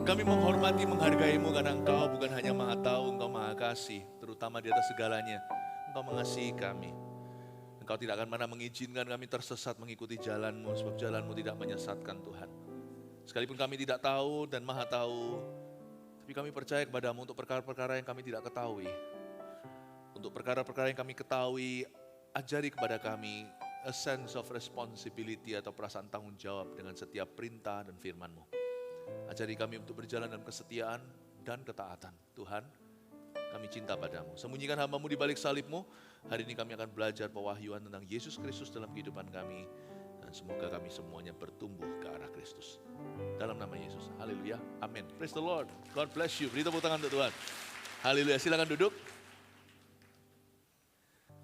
Kami menghormati, menghargai-Mu karena Engkau bukan hanya Maha Tahu, Engkau Maha Kasih, terutama di atas segalanya. Engkau mengasihi kami. Engkau tidak akan pernah mengizinkan kami tersesat mengikuti jalan-Mu, sebab jalan-Mu tidak menyesatkan Tuhan. Sekalipun kami tidak tahu dan Maha Tahu, tapi kami percaya kepada-Mu untuk perkara-perkara yang kami tidak ketahui. Untuk perkara-perkara yang kami ketahui, ajari kepada kami a sense of responsibility atau perasaan tanggung jawab dengan setiap perintah dan firman-Mu. Ajari kami untuk berjalan dalam kesetiaan dan ketaatan. Tuhan, kami cinta padamu. Sembunyikan hamba-Mu di balik salib-Mu. Hari ini kami akan belajar pewahyuan tentang Yesus Kristus dalam kehidupan kami. Dan semoga kami semuanya bertumbuh ke arah Kristus. Dalam nama Yesus. Haleluya. Amin. Praise the Lord. God bless you. Beri tepuk tangan untuk Tuhan. Haleluya. Silakan duduk.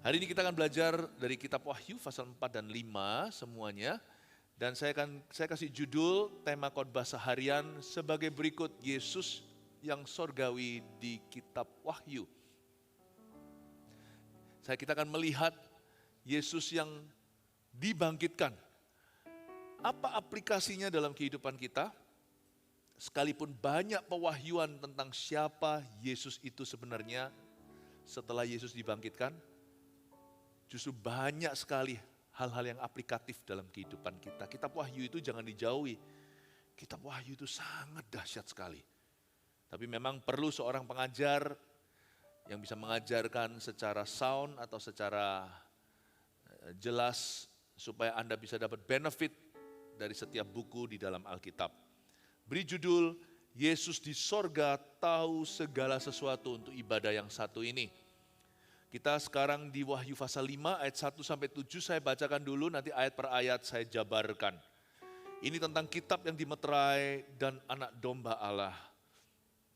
Hari ini kita akan belajar dari kitab Wahyu pasal 4 dan 5 semuanya. Dan saya kasih judul tema khotbah seharian sebagai berikut, Yesus yang sorgawi di kitab Wahyu. Kita akan melihat Yesus yang dibangkitkan. Apa aplikasinya dalam kehidupan kita? Sekalipun banyak pewahyuan tentang siapa Yesus itu sebenarnya setelah Yesus dibangkitkan, justru banyak sekali hal-hal yang aplikatif dalam kehidupan kita. Kitab Wahyu itu jangan dijauhi. Kitab Wahyu itu sangat dahsyat sekali. Tapi memang perlu seorang pengajar yang bisa mengajarkan secara sound atau secara jelas supaya Anda bisa dapat benefit dari setiap buku di dalam Alkitab. Beri judul, Yesus di sorga tahu segala sesuatu untuk ibadah yang satu ini. Kita sekarang di Wahyu pasal 5 ayat 1 sampai 7, saya bacakan dulu, nanti ayat per ayat saya jabarkan. Ini tentang kitab yang dimeterai dan anak domba Allah.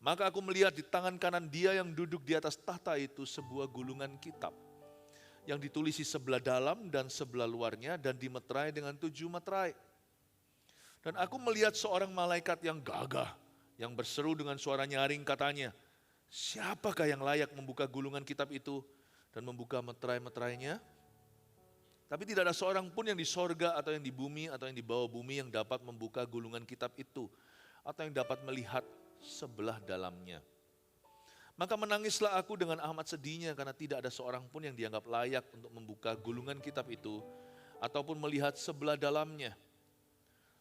Maka aku melihat di tangan kanan Dia yang duduk di atas tahta itu sebuah gulungan kitab yang ditulisi sebelah dalam dan sebelah luarnya dan dimeterai dengan 7 meterai. Dan aku melihat seorang malaikat yang gagah, yang berseru dengan suara nyaring katanya, siapakah yang layak membuka gulungan kitab itu dan membuka meterai-meterainya? Tapi tidak ada seorang pun yang di sorga atau yang di bumi atau yang di bawah bumi yang dapat membuka gulungan kitab itu atau yang dapat melihat sebelah dalamnya. Maka menangislah aku dengan amat sedihnya karena tidak ada seorang pun yang dianggap layak untuk membuka gulungan kitab itu ataupun melihat sebelah dalamnya.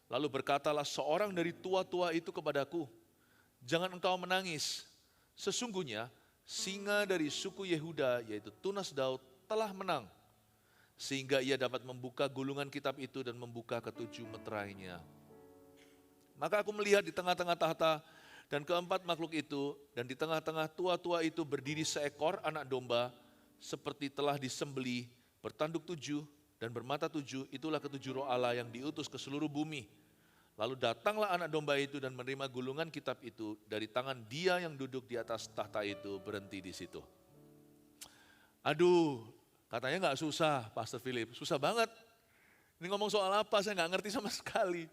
Lalu berkatalah seorang dari tua-tua itu kepadaku, jangan engkau menangis, sesungguhnya singa dari suku Yehuda, yaitu Tunas Daud, telah menang. Sehingga ia dapat membuka gulungan kitab itu dan membuka ketujuh meterainya. Maka aku melihat di tengah-tengah tahta dan keempat makhluk itu, dan di tengah-tengah tua-tua itu berdiri seekor anak domba, seperti telah disembelih, bertanduk 7 dan bermata 7, itulah ketujuh roh Allah yang diutus ke seluruh bumi. Lalu datanglah anak domba itu dan menerima gulungan kitab itu dari tangan Dia yang duduk di atas tahta itu, berhenti di situ. Aduh, katanya nggak susah, Pastor Philip. Susah banget. Ini ngomong soal apa? Saya nggak ngerti sama sekali.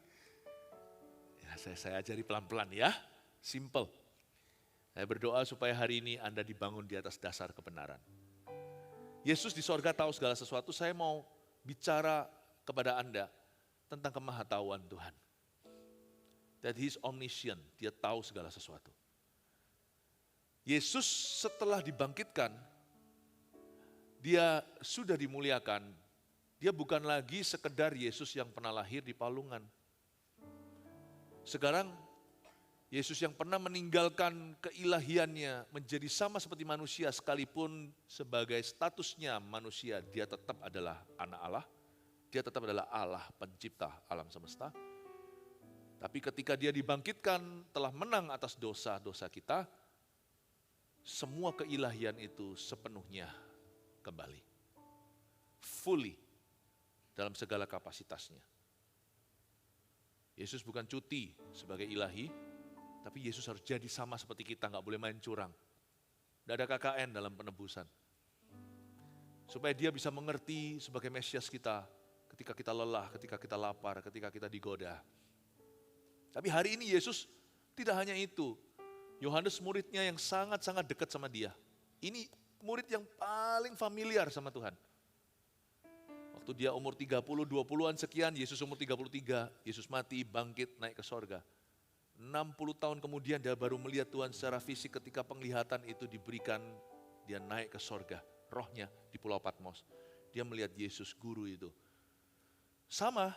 Ya, saya ajari pelan-pelan ya, simple. Saya berdoa supaya hari ini Anda dibangun di atas dasar kebenaran. Yesus di sorga tahu segala sesuatu. Saya mau bicara kepada Anda tentang kemahatauan Tuhan. That He is omniscient, Dia tahu segala sesuatu. Yesus setelah dibangkitkan, Dia sudah dimuliakan. Dia bukan lagi sekedar Yesus yang pernah lahir di palungan. Sekarang Yesus yang pernah meninggalkan keilahiannya menjadi sama seperti manusia, sekalipun sebagai statusnya manusia, Dia tetap adalah anak Allah. Dia tetap adalah Allah pencipta alam semesta. Tapi ketika Dia dibangkitkan, telah menang atas dosa-dosa kita, semua keilahian itu sepenuhnya kembali. Fully, dalam segala kapasitasnya. Yesus bukan cuti sebagai ilahi, tapi Yesus harus jadi sama seperti kita, nggak boleh main curang. Tidak ada KKN dalam penebusan. Supaya Dia bisa mengerti sebagai Mesias kita, ketika kita lelah, ketika kita lapar, ketika kita digoda. Tapi hari ini Yesus tidak hanya itu. Yohanes muridnya yang sangat-sangat dekat sama Dia. Ini murid yang paling familiar sama Tuhan. Waktu dia umur 30, 20-an sekian, Yesus umur 33, Yesus mati, bangkit, naik ke sorga. 60 tahun kemudian dia baru melihat Tuhan secara fisik ketika penglihatan itu diberikan, dia naik ke sorga, rohnya di Pulau Patmos. Dia melihat Yesus guru itu. Sama,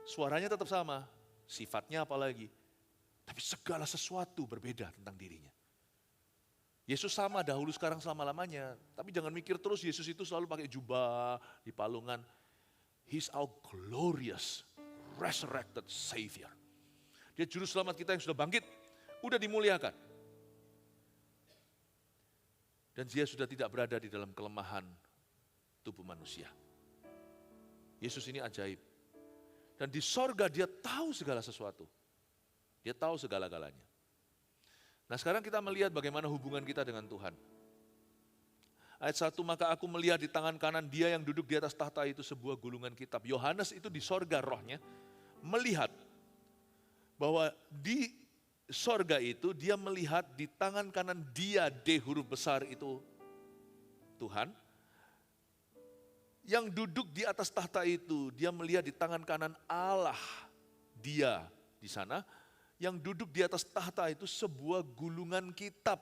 suaranya tetap sama, sifatnya apalagi. Tapi segala sesuatu berbeda tentang dirinya. Yesus sama dahulu sekarang selama-lamanya. Tapi jangan mikir terus Yesus itu selalu pakai jubah di palungan. He's our glorious, resurrected Savior. Dia juru selamat kita yang sudah bangkit, udah dimuliakan. Dan dia sudah tidak berada di dalam kelemahan tubuh manusia. Yesus ini ajaib. Dan di sorga dia tahu segala sesuatu. Dia tahu segala-galanya. Nah sekarang kita melihat bagaimana hubungan kita dengan Tuhan. Ayat 1, maka aku melihat di tangan kanan dia yang duduk di atas tahta itu sebuah gulungan kitab. Yohanes itu di sorga rohnya melihat bahwa di sorga itu dia melihat di tangan kanan dia, D huruf besar itu Tuhan. Yang duduk di atas tahta itu dia melihat di tangan kanan Allah, dia di sana. Yang duduk di atas tahta itu sebuah gulungan kitab.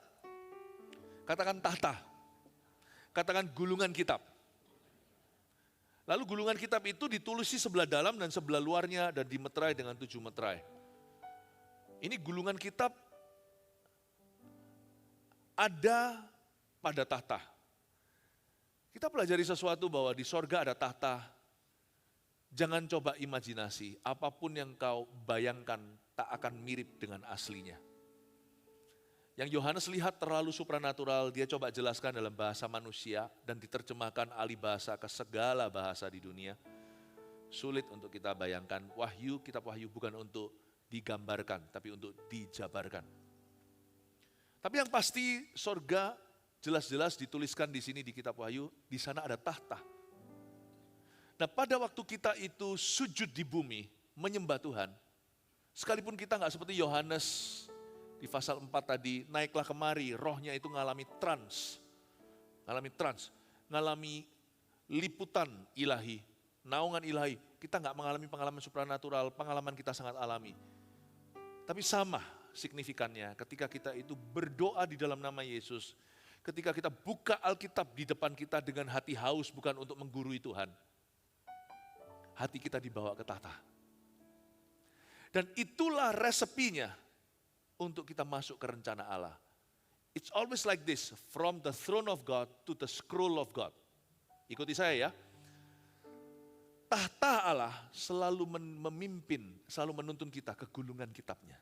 Katakan tahta. Katakan gulungan kitab. Lalu gulungan kitab itu ditulisi sebelah dalam dan sebelah luarnya dan dimeterai dengan 7 meterai. Ini gulungan kitab ada pada tahta. Kita pelajari sesuatu bahwa di sorga ada tahta. Jangan coba imajinasi, apapun yang kau bayangkan tak akan mirip dengan aslinya. Yang Yohanes lihat terlalu supranatural, dia coba jelaskan dalam bahasa manusia dan diterjemahkan alih bahasa ke segala bahasa di dunia. Sulit untuk kita bayangkan, kitab Wahyu bukan untuk digambarkan, tapi untuk dijabarkan. Tapi yang pasti sorga jelas-jelas dituliskan di sini di kitab Wahyu, di sana ada tahta. Nah pada waktu kita itu sujud di bumi, menyembah Tuhan, sekalipun kita nggak seperti Yohanes di pasal 4 tadi, naiklah kemari, rohnya itu ngalami trans, ngalami liputan ilahi, naungan ilahi. Kita nggak mengalami pengalaman supranatural, pengalaman kita sangat alami. Tapi sama signifikannya ketika kita itu berdoa di dalam nama Yesus, ketika kita buka Alkitab di depan kita dengan hati haus bukan untuk menggurui Tuhan. Hati kita dibawa ke tahta. Dan itulah resepinya untuk kita masuk ke rencana Allah. It's always like this, from the throne of God to the scroll of God. Ikuti saya ya. Tahta Allah selalu memimpin, selalu menuntun kita ke gulungan kitabnya.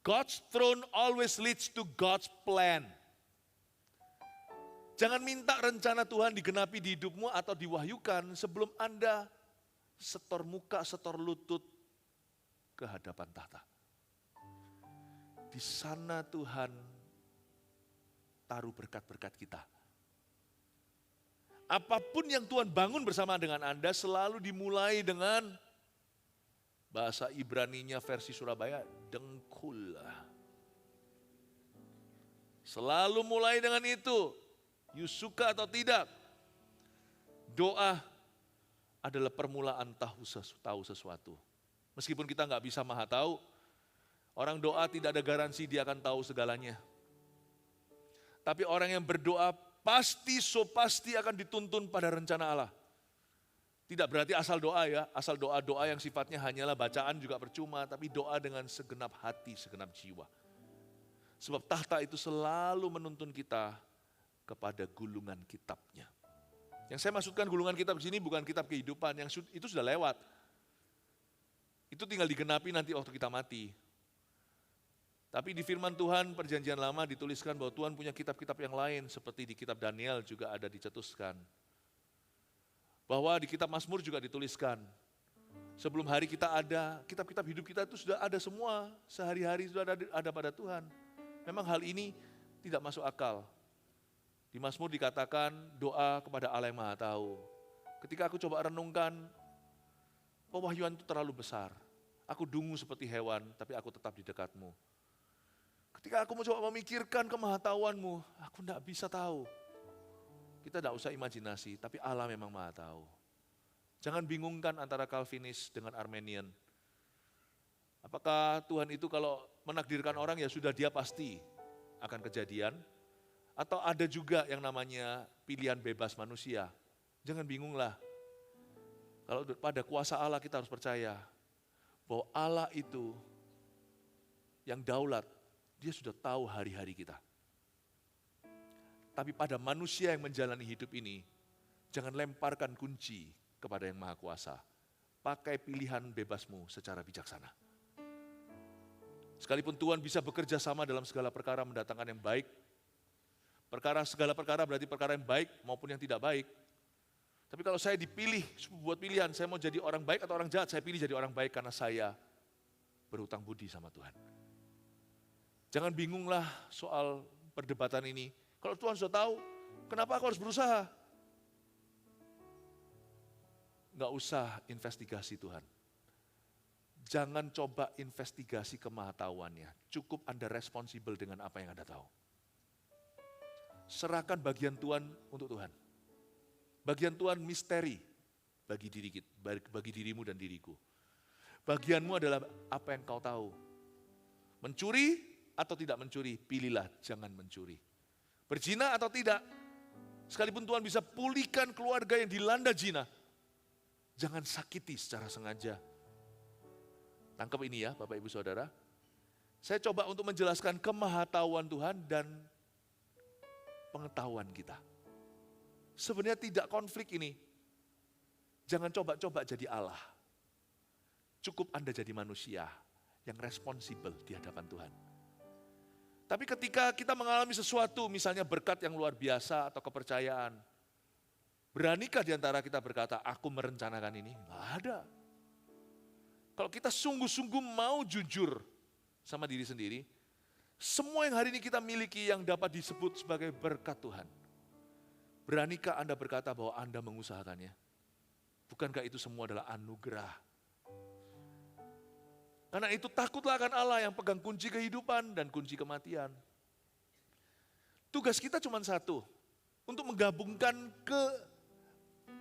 God's throne always leads to God's plan. Jangan minta rencana Tuhan digenapi di hidupmu atau diwahyukan sebelum Anda setor muka, setor lutut ke hadapan tahta. Di sana Tuhan taruh berkat-berkat kita. Apapun yang Tuhan bangun bersama dengan Anda selalu dimulai dengan bahasa Ibraninya versi Surabaya, dengkul. Selalu mulai dengan itu, you suka atau tidak. Doa adalah permulaan tahu sesuatu. Meskipun kita nggak bisa maha tahu, orang doa tidak ada garansi dia akan tahu segalanya. Tapi orang yang berdoa pasti akan dituntun pada rencana Allah. Tidak berarti asal doa ya, asal doa-doa yang sifatnya hanyalah bacaan juga percuma, tapi doa dengan segenap hati, segenap jiwa. Sebab tahta itu selalu menuntun kita kepada gulungan kitabnya. Yang saya maksudkan gulungan kitab di sini bukan kitab kehidupan, yang itu sudah lewat. Itu tinggal digenapi nanti waktu kita mati. Tapi di firman Tuhan perjanjian lama dituliskan bahwa Tuhan punya kitab-kitab yang lain, seperti di kitab Daniel juga ada dicetuskan. Bahwa di kitab Mazmur juga dituliskan, sebelum hari kita ada, kitab-kitab hidup kita itu sudah ada semua, sehari-hari sudah ada pada Tuhan. Memang hal ini tidak masuk akal. Di Mazmur dikatakan doa kepada Allah yang Maha Tahu. Ketika aku coba renungkan, pewahyuan itu terlalu besar. Aku dungu seperti hewan, tapi aku tetap di dekatmu. Ketika aku mencoba memikirkan kemahatauanmu, aku tidak bisa tahu. Kita tidak usah imajinasi, tapi Allah memang Maha Tahu. Jangan bingungkan antara Calvinis dengan Armenian. Apakah Tuhan itu kalau menakdirkan orang ya sudah dia pasti akan kejadian? Atau ada juga yang namanya pilihan bebas manusia? Jangan bingunglah. Kalau pada kuasa Allah kita harus percaya bahwa Allah itu yang daulat, dia sudah tahu hari-hari kita. Tapi pada manusia yang menjalani hidup ini, jangan lemparkan kunci kepada yang Maha Kuasa. Pakai pilihan bebasmu secara bijaksana. Sekalipun Tuhan bisa bekerja sama dalam segala perkara mendatangkan yang baik, segala perkara berarti perkara yang baik maupun yang tidak baik. Tapi kalau saya dipilih buat pilihan, saya mau jadi orang baik atau orang jahat, saya pilih jadi orang baik karena saya berhutang budi sama Tuhan. Jangan bingunglah soal perdebatan ini. Kalau Tuhan sudah tahu, kenapa aku harus berusaha? Nggak usah investigasi Tuhan. Jangan coba investigasi kemahatauannya. Cukup Anda responsibel dengan apa yang Anda tahu. Serahkan bagian Tuhan untuk Tuhan. Bagian Tuhan misteri bagi dirimu dan diriku. Bagianmu adalah apa yang kau tahu. Mencuri atau tidak mencuri, pilihlah jangan mencuri. Berzina atau tidak, sekalipun Tuhan bisa pulihkan keluarga yang dilanda zina, jangan sakiti secara sengaja. Tangkap ini ya Bapak Ibu Saudara. Saya coba untuk menjelaskan kemahatauan Tuhan dan pengetahuan kita. Sebenarnya tidak konflik ini. Jangan coba-coba jadi Allah. Cukup Anda jadi manusia yang responsibel di hadapan Tuhan. Tapi ketika kita mengalami sesuatu, misalnya berkat yang luar biasa atau kepercayaan, beranikah di antara kita berkata, aku merencanakan ini? Nggak ada. Kalau kita sungguh-sungguh mau jujur sama diri sendiri, semua yang hari ini kita miliki yang dapat disebut sebagai berkat Tuhan. Beranikah Anda berkata bahwa Anda mengusahakannya? Bukankah itu semua adalah anugerah? Karena itu takutlah akan Allah yang pegang kunci kehidupan dan kunci kematian. Tugas kita cuma satu, untuk menggabungkan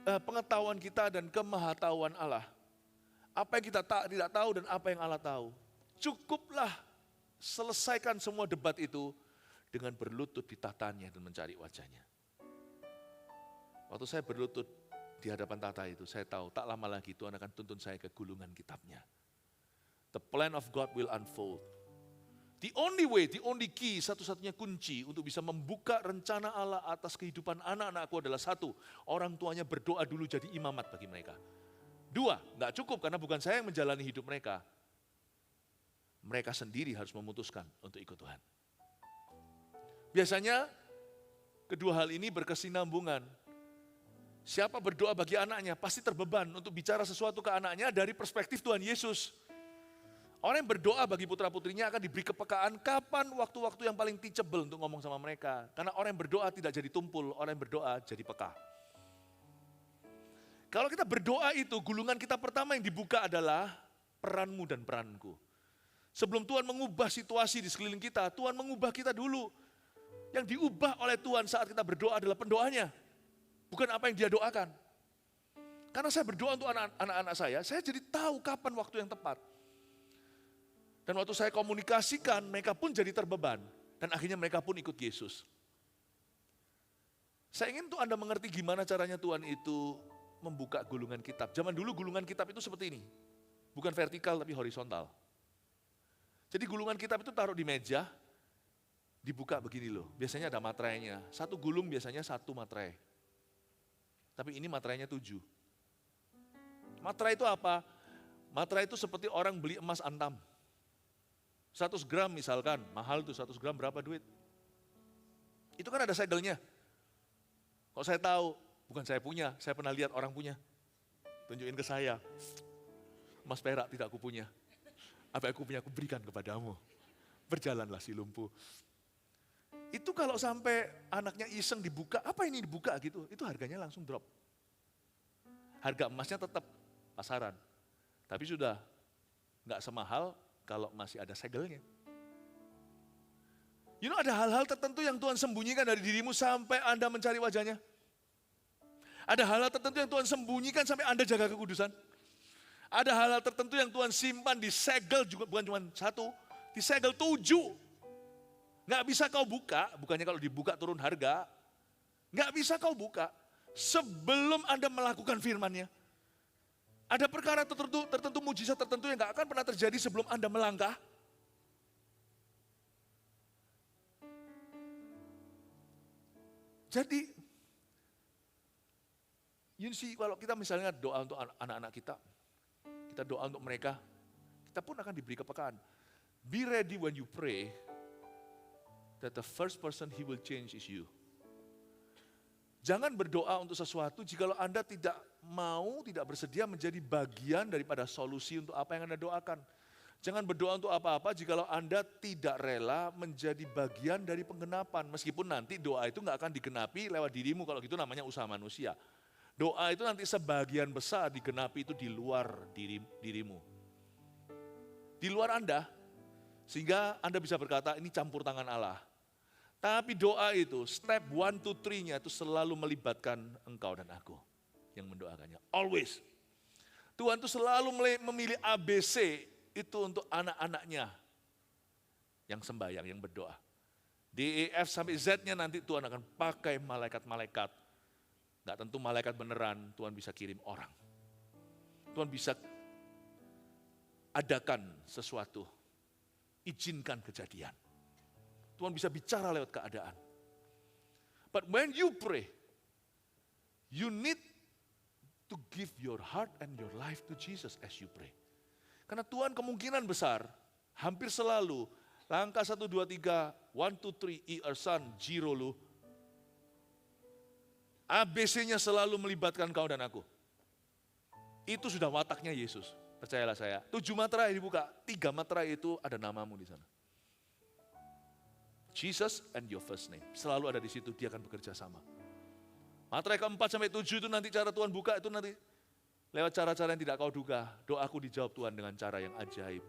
pengetahuan kita dan kemahatauan Allah. Apa yang kita tidak tahu dan apa yang Allah tahu. Cukuplah selesaikan semua debat itu dengan berlutut di tatanya dan mencari wajahnya. Waktu saya berlutut di hadapan tata itu, saya tahu tak lama lagi Tuhan akan tuntun saya ke gulungan kitabnya. The plan of God will unfold. The only way, the only key, satu-satunya kunci untuk bisa membuka rencana Allah atas kehidupan anak-anakku adalah satu, orang tuanya berdoa dulu jadi imamat bagi mereka. Dua, nggak cukup karena bukan saya yang menjalani hidup mereka. Mereka sendiri harus memutuskan untuk ikut Tuhan. Biasanya kedua hal ini berkesinambungan. Siapa berdoa bagi anaknya pasti terbeban untuk bicara sesuatu ke anaknya dari perspektif Tuhan Yesus. Orang yang berdoa bagi putra-putrinya akan diberi kepekaan kapan waktu-waktu yang paling teachable untuk ngomong sama mereka. Karena orang yang berdoa tidak jadi tumpul, orang yang berdoa jadi peka. Kalau kita berdoa itu, gulungan kita pertama yang dibuka adalah peranmu dan peranku. Sebelum Tuhan mengubah situasi di sekeliling kita, Tuhan mengubah kita dulu. Yang diubah oleh Tuhan saat kita berdoa adalah pendoanya. Bukan apa yang dia doakan. Karena saya berdoa untuk anak-anak saya jadi tahu kapan waktu yang tepat. Dan waktu saya komunikasikan, mereka pun jadi terbeban. Dan akhirnya mereka pun ikut Yesus. Saya ingin tuh Anda mengerti gimana caranya Tuhan itu membuka gulungan kitab. Zaman dulu gulungan kitab itu seperti ini. Bukan vertikal tapi horizontal. Jadi gulungan kitab itu taruh di meja, dibuka begini loh. Biasanya ada materainya. Satu gulung biasanya satu materai. Tapi ini materainya 7. Materai itu apa? Materai itu seperti orang beli emas antam. 100 gram misalkan, mahal tuh 100 gram berapa duit? Itu kan ada segelnya. Kalau saya tahu, bukan saya punya, saya pernah lihat orang punya. Tunjukin ke saya. Emas perak tidak aku punya. Apa aku punya aku berikan kepadamu. Berjalanlah si lumpuh. Itu kalau sampai anaknya iseng dibuka, apa ini dibuka gitu, itu harganya langsung drop. Harga emasnya tetap pasaran. Tapi sudah nggak semahal kalau masih ada segelnya. You know ada hal-hal tertentu yang Tuhan sembunyikan dari dirimu sampai Anda mencari wajahnya. Ada hal-hal tertentu yang Tuhan sembunyikan sampai Anda jaga kekudusan. Ada hal-hal tertentu yang Tuhan simpan, disegel juga, bukan cuma satu, disegel 7. Nggak bisa kau buka, bukannya kalau dibuka turun harga. Nggak bisa kau buka sebelum Anda melakukan firman-Nya. Ada perkara tertentu, mujizat tertentu yang nggak akan pernah terjadi sebelum Anda melangkah. Jadi, kalau kita misalnya doa untuk anak-anak kita doa untuk mereka, kita pun akan diberi kepekaan. Be ready when you pray, that the first person He will change is you. Jangan berdoa untuk sesuatu jikalau Anda tidak mau, tidak bersedia menjadi bagian daripada solusi untuk apa yang Anda doakan. Jangan berdoa untuk apa-apa jikalau Anda tidak rela menjadi bagian dari penggenapan. Meskipun nanti doa itu nggak akan digenapi lewat dirimu, kalau gitu namanya usaha manusia. Doa itu nanti sebagian besar digenapi itu di luar dirimu. Di luar Anda, sehingga Anda bisa berkata ini campur tangan Allah. Tapi doa itu, step 1, 2, 3-nya itu selalu melibatkan engkau dan aku yang mendoakannya. Always. Tuhan itu selalu memilih ABC itu untuk anak-anaknya yang sembahyang, yang berdoa. D, E, F sampai Z-nya nanti Tuhan akan pakai malaikat-malaikat. Nggak tentu malaikat beneran, Tuhan bisa kirim orang. Tuhan bisa adakan sesuatu, izinkan kejadian. Tuhan bisa bicara lewat keadaan. But when you pray, you need to give your heart and your life to Jesus as you pray. Karena Tuhan kemungkinan besar, hampir selalu, langkah 1, 2, 3, 1, 2, 3, E or Son, Jiro lu. ABC-nya selalu melibatkan kau dan aku. Itu sudah wataknya Yesus, percayalah saya. 7 materai dibuka, 3 materai itu ada namamu di sana. Jesus and your first name, selalu ada di situ, dia akan bekerja sama. Materai ke-4 sampai 7 itu nanti cara Tuhan buka, itu nanti lewat cara-cara yang tidak kau duga. Doaku dijawab Tuhan dengan cara yang ajaib.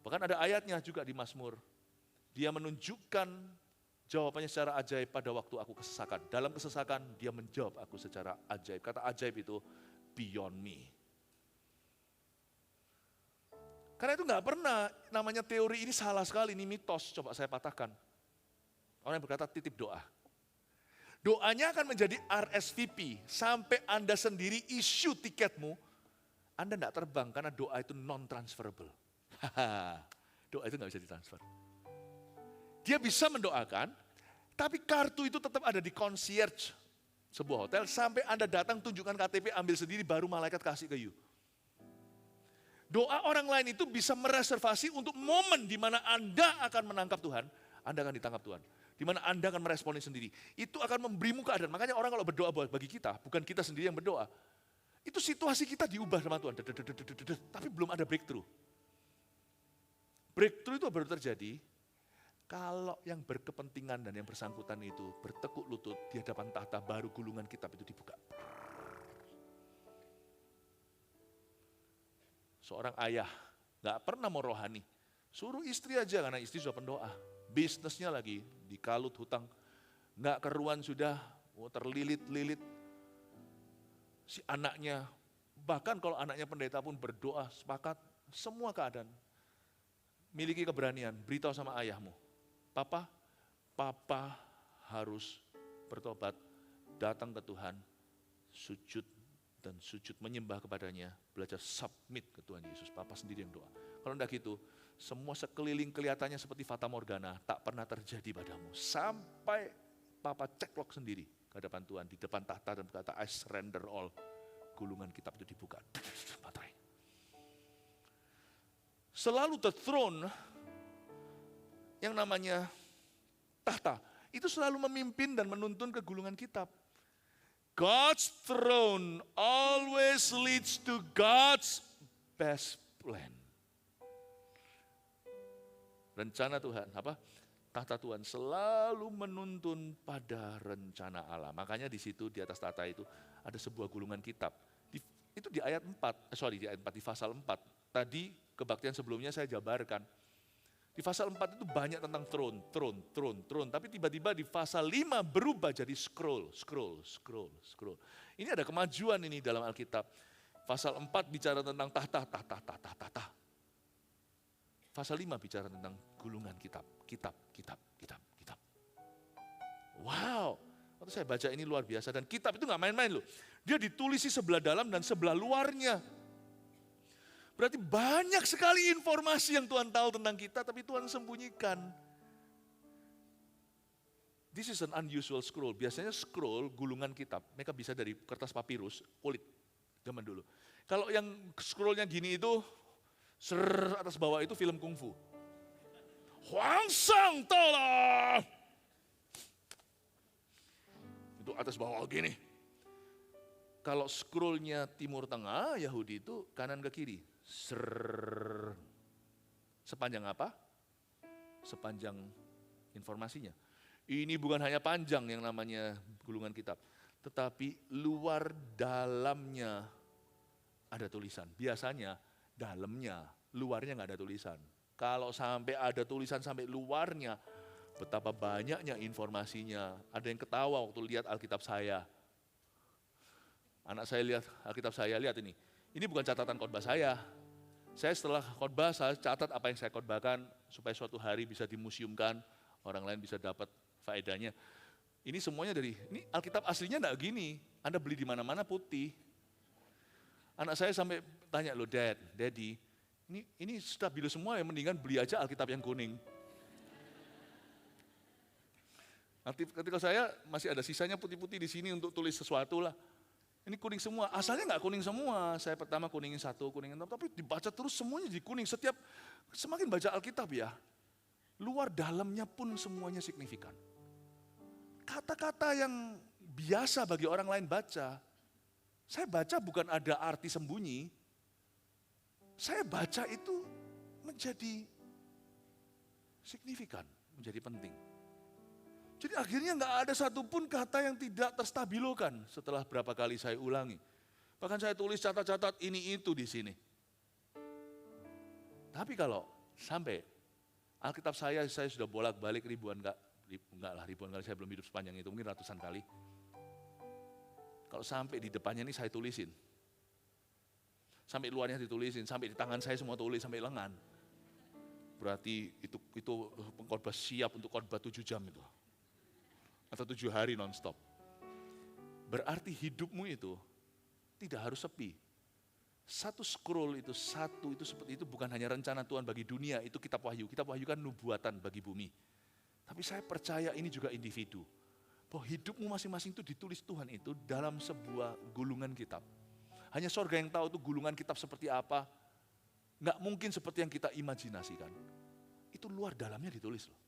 Bahkan ada ayatnya juga di Mazmur. Dia menunjukkan jawabannya secara ajaib pada waktu aku kesesakan. Dalam kesesakan dia menjawab aku secara ajaib. Kata ajaib itu beyond me. Karena itu nggak pernah namanya teori ini salah sekali, ini mitos. Coba saya patahkan. Orang yang berkata titip doa. Doanya akan menjadi RSVP sampai Anda sendiri issue tiketmu. Anda tidak terbang karena doa itu non-transferable. Doa itu nggak bisa ditransfer. Dia bisa mendoakan, tapi kartu itu tetap ada di concierge sebuah hotel. Sampai Anda datang tunjukkan KTP, ambil sendiri, baru malaikat kasih ke you. Doa orang lain itu bisa mereservasi untuk momen di mana Anda akan menangkap Tuhan, Anda akan ditangkap Tuhan. Di mana Anda akan meresponi sendiri. Itu akan memberimu keadaan. Makanya orang kalau berdoa bagi kita, bukan kita sendiri yang berdoa. Itu situasi kita diubah sama Tuhan. Tapi belum ada breakthrough. Breakthrough itu baru terjadi kalau yang berkepentingan dan yang bersangkutan itu bertekuk lutut di hadapan tahta, baru gulungan kitab itu dibuka. Seorang ayah gak pernah mau rohani, suruh istri aja karena istri sudah pendoa. Bisnisnya lagi dikalut hutang, gak keruan sudah, terlilit-lilit. Si anaknya, bahkan kalau anaknya pendeta pun berdoa, sepakat, semua keadaan. Miliki keberanian, beritahu sama ayahmu, Papa harus bertobat, datang ke Tuhan, sujud dan sujud menyembah kepadanya, belajar submit ke Tuhan Yesus. Papa sendiri yang doa. Kalau enggak gitu, semua sekeliling kelihatannya seperti fata morgana, tak pernah terjadi padamu. Sampai Papa ceklok sendiri ke hadapan Tuhan, di depan tahta dan berkata, I surrender all. Gulungan kitab itu dibuka. Materai. Selalu the throne, yang namanya tahta, itu selalu memimpin dan menuntun ke gulungan kitab. God's throne always leads to God's best plan. Rencana Tuhan, tahta Tuhan selalu menuntun pada rencana Allah. Makanya di situ, di atas tahta itu ada sebuah gulungan kitab. Itu di ayat 4, di pasal 4. Tadi kebaktian sebelumnya saya jabarkan. Di pasal 4 itu banyak tentang throne. Tapi tiba-tiba di pasal 5 berubah jadi scroll. Ini ada kemajuan ini dalam Alkitab. Pasal 4 bicara tentang tahta. Pasal 5 bicara tentang gulungan kitab. Wow, waktu saya baca ini luar biasa. Dan kitab itu gak main-main loh. Dia ditulisi sebelah dalam dan sebelah luarnya. Berarti banyak sekali informasi yang Tuhan tahu tentang kita, tapi Tuhan sembunyikan. This is an unusual scroll. Biasanya scroll, gulungan kitab, mereka bisa dari kertas papirus, kulit, zaman dulu. Kalau yang scrollnya gini itu, atas bawah itu film kungfu. Huang Shang Tolong! Itu atas bawah gini. Kalau scrollnya timur tengah, Yahudi itu kanan ke kiri. Sepanjang apa? Sepanjang informasinya. Ini bukan hanya panjang yang namanya gulungan kitab, tetapi luar dalamnya ada tulisan. Biasanya dalamnya, luarnya nggak ada tulisan. Kalau sampai ada tulisan sampai luarnya, betapa banyaknya informasinya. Ada yang ketawa waktu lihat Alkitab saya. Anak saya lihat Alkitab saya, lihat ini. Ini bukan catatan khotbah saya. Saya setelah khotbah, saya catat apa yang saya khotbahkan supaya suatu hari bisa dimuseumkan, orang lain bisa dapat faedahnya. Ini semuanya ini Alkitab aslinya enggak gini. Anda beli di mana-mana putih. Anak saya sampai tanya, loh Daddy, ini stabilo semua ya, mendingan beli aja Alkitab yang kuning. Ketika saya masih ada sisanya putih-putih di sini untuk tulis sesuatu lah. Ini kuning semua, asalnya nggak kuning semua. Saya pertama kuningin 1, kuningin 6, tapi dibaca terus semuanya jadi kuning. Semakin baca Alkitab ya, luar dalamnya pun semuanya signifikan. Kata-kata yang biasa bagi orang lain baca, saya baca bukan ada arti sembunyi. Saya baca itu menjadi signifikan, menjadi penting. Jadi akhirnya nggak ada satupun kata yang tidak terstabilokan setelah berapa kali saya ulangi. Bahkan saya tulis catat-catat ini itu di sini. Tapi kalau sampai Alkitab saya sudah bolak-balik ribuan kali, saya belum hidup sepanjang itu, mungkin ratusan kali. Kalau sampai di depannya ini saya tulisin. Sampai luarnya ditulisin, sampai di tangan saya semua tulis, sampai lengan. Berarti itu pengkhotbah siap untuk khotbah 7 jam itu. Atau 7 hari non-stop. Berarti hidupmu itu tidak harus sepi. Satu scroll itu, seperti itu bukan hanya rencana Tuhan bagi dunia, itu kitab wahyu. Kitab wahyu kan nubuatan bagi bumi. Tapi saya percaya ini juga individu. Bahwa hidupmu masing-masing itu ditulis Tuhan itu dalam sebuah gulungan kitab. Hanya sorga yang tahu itu gulungan kitab seperti apa. Nggak mungkin seperti yang kita imajinasikan. Itu luar dalamnya ditulis loh.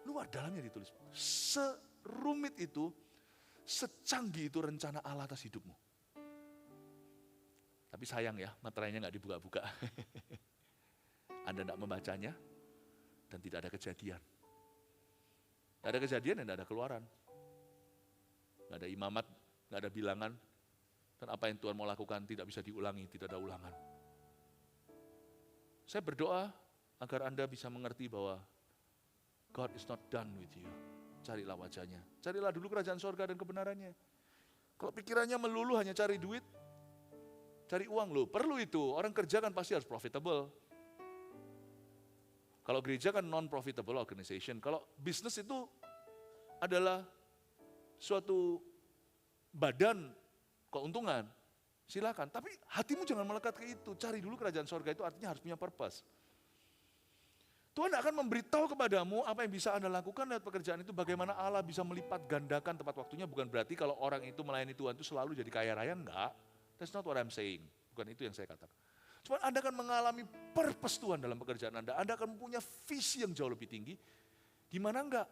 Luar dalamnya ditulis. Serumit itu, secanggih itu rencana Allah atas hidupmu. Tapi sayang ya, materainya nggak dibuka-buka. Anda tidak membacanya, dan tidak ada kejadian. Tidak ada kejadian dan tidak ada keluaran. Tidak ada imamat, tidak ada bilangan. Dan apa yang Tuhan mau lakukan tidak bisa diulangi, tidak ada ulangan. Saya berdoa agar Anda bisa mengerti bahwa God is not done with you. Carilah wajahnya. Carilah dulu kerajaan sorga dan kebenarannya. Kalau pikirannya melulu hanya cari duit, cari uang loh, perlu itu. Orang kerja kan pasti harus profitable. Kalau gereja kan non-profitable organization. Kalau bisnis itu adalah suatu badan keuntungan, silakan. Tapi hatimu jangan melekat ke itu. Cari dulu kerajaan sorga, itu artinya harus punya purpose. Tuhan akan memberitahu kepadamu apa yang bisa Anda lakukan lewat pekerjaan itu. Bagaimana Allah bisa melipat gandakan tepat waktunya. Bukan berarti kalau orang itu melayani Tuhan itu selalu jadi kaya raya, enggak. That's not what I'm saying. Bukan itu yang saya katakan. Cuma Anda akan mengalami purpose Tuhan dalam pekerjaan Anda. Anda akan punya visi yang jauh lebih tinggi. Gimana enggak?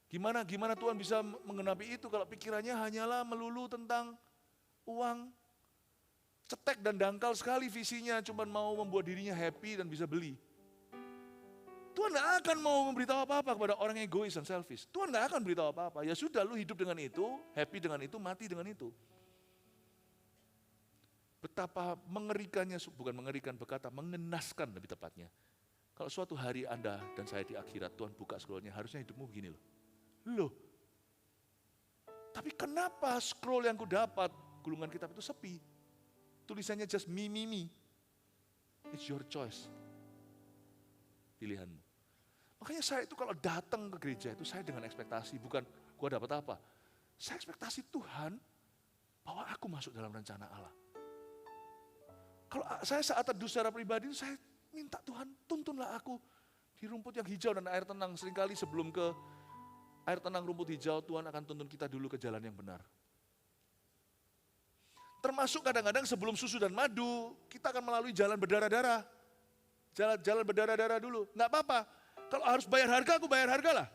Gimana Tuhan bisa menggenapi itu kalau pikirannya hanyalah melulu tentang uang. Cetek dan dangkal sekali visinya, cuma mau membuat dirinya happy dan bisa beli. Tuhan gak akan mau memberitahu apa-apa kepada orang yang egois dan selfish. Tuhan gak akan beritahu apa-apa. Ya sudah, lu hidup dengan itu, happy dengan itu, mati dengan itu. Betapa mengerikannya, bukan mengerikan, berkata mengenaskan lebih tepatnya. Kalau suatu hari Anda dan saya di akhirat, Tuhan buka scrollnya, harusnya hidupmu begini loh. Loh, tapi kenapa scroll yang ku dapat gulungan kitab itu sepi. Tulisannya just me, me, me. It's your choice. Pilihanmu. Makanya saya itu kalau datang ke gereja itu saya dengan ekspektasi, bukan gua dapat apa. Saya ekspektasi Tuhan bahwa aku masuk dalam rencana Allah. Kalau saya saat teduh secara pribadi, saya minta Tuhan tuntunlah aku di rumput yang hijau dan air tenang. Seringkali sebelum ke air tenang rumput hijau, Tuhan akan tuntun kita dulu ke jalan yang benar. Termasuk kadang-kadang sebelum susu dan madu, kita akan melalui jalan berdarah-darah. Jalan berdarah-darah dulu, nggak apa-apa. Kalau harus bayar harga, aku bayar harga lah.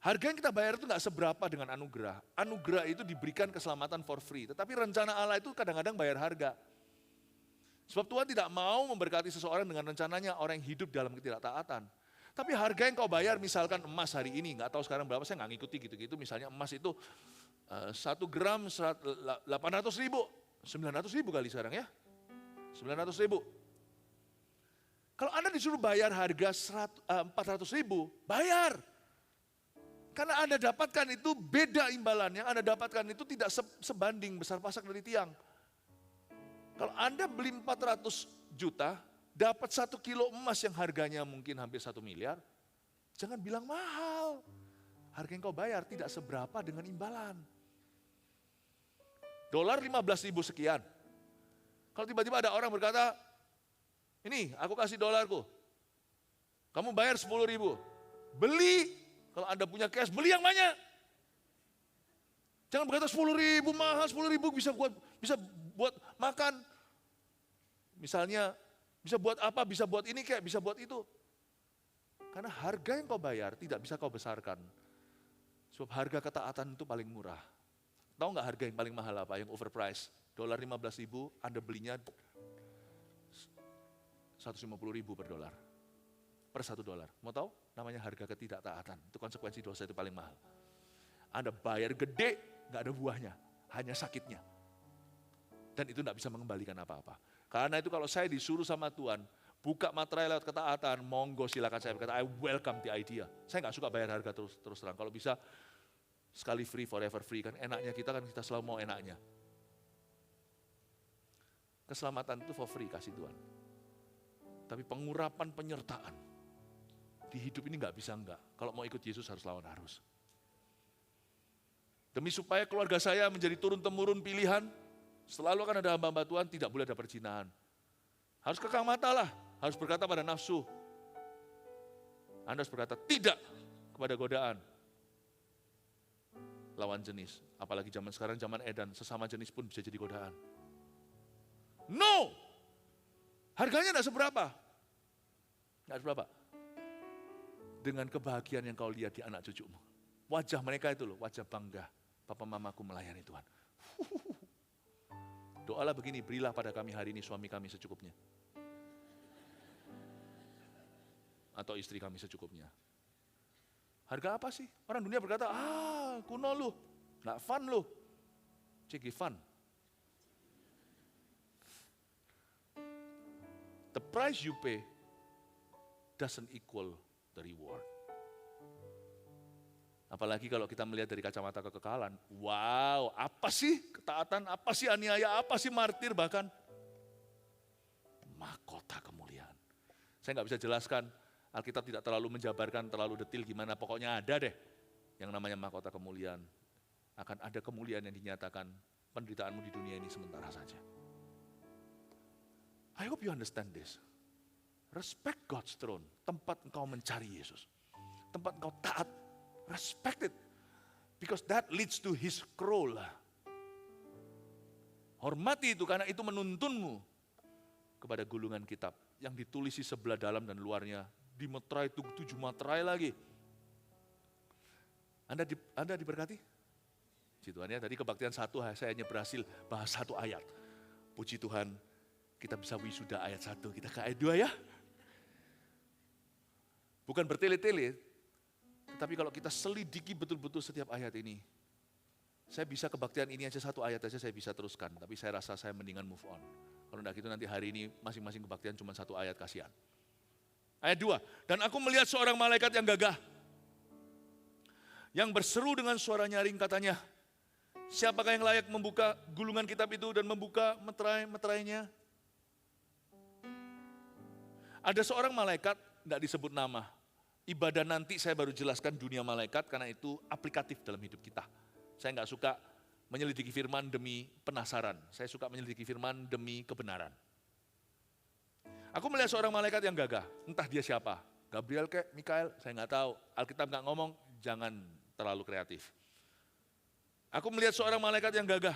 Harga yang kita bayar itu nggak seberapa dengan anugerah. Anugerah itu diberikan keselamatan for free. Tetapi rencana Allah itu kadang-kadang bayar harga. Sebab Tuhan tidak mau memberkati seseorang dengan rencananya orang yang hidup dalam ketidaktaatan. Tapi harga yang kau bayar, misalkan emas hari ini, nggak tahu sekarang berapa, saya nggak ngikuti gitu-gitu. Misalnya emas itu 1 gram 800 ribu, 900 ribu kali sekarang ya. 900 ribu. Kalau Anda disuruh bayar harga 400 ribu, bayar. Karena Anda dapatkan itu beda imbalan, yang Anda dapatkan itu tidak sebanding besar pasak dari tiang. Kalau Anda beli 400 juta, dapat 1 kilo emas yang harganya mungkin hampir 1 miliar, jangan bilang mahal. Harga yang kau bayar tidak seberapa dengan imbalan. Dolar 15 ribu sekian. Kalau tiba-tiba ada orang berkata, ini aku kasih dolarku, kamu bayar 10 ribu, beli, kalau Anda punya cash, beli yang banyak. Jangan berkata 10 ribu mahal, 10 ribu bisa buat makan. Misalnya, bisa buat apa, bisa buat ini kayak, bisa buat itu. Karena harga yang kau bayar tidak bisa kau besarkan. Sebab harga ketaatan itu paling murah. Tahu nggak harga yang paling mahal apa, yang overpriced? Dolar 15 ribu, Anda belinya 150 ribu per dolar. Per $1. Mau tahu? Namanya harga ketidaktaatan. Itu konsekuensi dosa itu paling mahal. Anda bayar gede, nggak ada buahnya. Hanya sakitnya. Dan itu nggak bisa mengembalikan apa-apa. Karena itu kalau saya disuruh sama Tuhan, buka materai lewat ketaatan, monggo silakan saya berkata, I welcome the idea. Saya nggak suka bayar harga terus terang. Kalau bisa, sekali free, forever free. Kan enaknya kita selalu mau enaknya. Keselamatan itu for free, kasih Tuhan. Tapi pengurapan penyertaan di hidup ini nggak bisa enggak. Kalau mau ikut Yesus harus lawan arus. Demi supaya keluarga saya menjadi turun-temurun pilihan, selalu akan ada hamba-hamba Tuhan, tidak boleh ada perzinahan. Harus kekang mata lah, harus berkata pada nafsu. Anda harus berkata tidak kepada godaan. Lawan jenis, apalagi zaman sekarang, zaman edan, sesama jenis pun bisa jadi godaan. No! Harganya tidak seberapa. Tidak seberapa. Dengan kebahagiaan yang kau lihat di anak cucumu. Wajah mereka itu loh, wajah bangga. Papa mamaku melayani Tuhan. Doalah begini, berilah pada kami hari ini suami kami secukupnya. Atau istri kami secukupnya. Harga apa sih? Orang dunia berkata, kuno lu, nggak fun lu. Ciki fun. The price you pay doesn't equal the reward. Apalagi kalau kita melihat dari kacamata kekekalan. Wow, apa sih ketaatan, apa sih aniaya, apa sih martir bahkan. Mahkota kemuliaan. Saya nggak bisa jelaskan, Alkitab tidak terlalu menjabarkan, terlalu detil gimana, pokoknya ada deh yang namanya mahkota kemuliaan. Akan ada kemuliaan yang dinyatakan, penderitaanmu di dunia ini sementara saja. I hope you understand this. Respect God's throne, tempat engkau mencari Yesus. Tempat engkau taat, respect it. Because that leads to His scroll. Hormati itu karena itu menuntunmu kepada gulungan kitab yang ditulisi sebelah dalam dan luarnya. Di materai 7 materai lagi. Anda diberkati? Puji Tuhan ya, tadi kebaktian 1 saya hanya berhasil bahas 1 ayat. Puji Tuhan, kita bisa wisuda ayat 1, kita ke ayat 2 ya. Bukan bertele-tele, tetapi kalau kita selidiki betul-betul setiap ayat ini, saya bisa kebaktian ini aja 1 ayat aja saya bisa teruskan, tapi saya rasa saya mendingan move on. Kalau enggak gitu nanti hari ini masing-masing kebaktian cuma 1 ayat, kasihan. Ayat 2, dan aku melihat seorang malaikat yang gagah, yang berseru dengan suara nyaring katanya, Siapakah yang layak membuka gulungan kitab itu dan membuka meterai-meterainya? Ada seorang malaikat, tidak disebut nama. Ibadah nanti saya baru jelaskan dunia malaikat karena itu aplikatif dalam hidup kita. Saya nggak suka menyelidiki firman demi penasaran. Saya suka menyelidiki firman demi kebenaran. Aku melihat seorang malaikat yang gagah, entah dia siapa. Gabriel kek, Mikael, saya nggak tahu. Alkitab nggak ngomong, jangan terlalu kreatif. Aku melihat seorang malaikat yang gagah.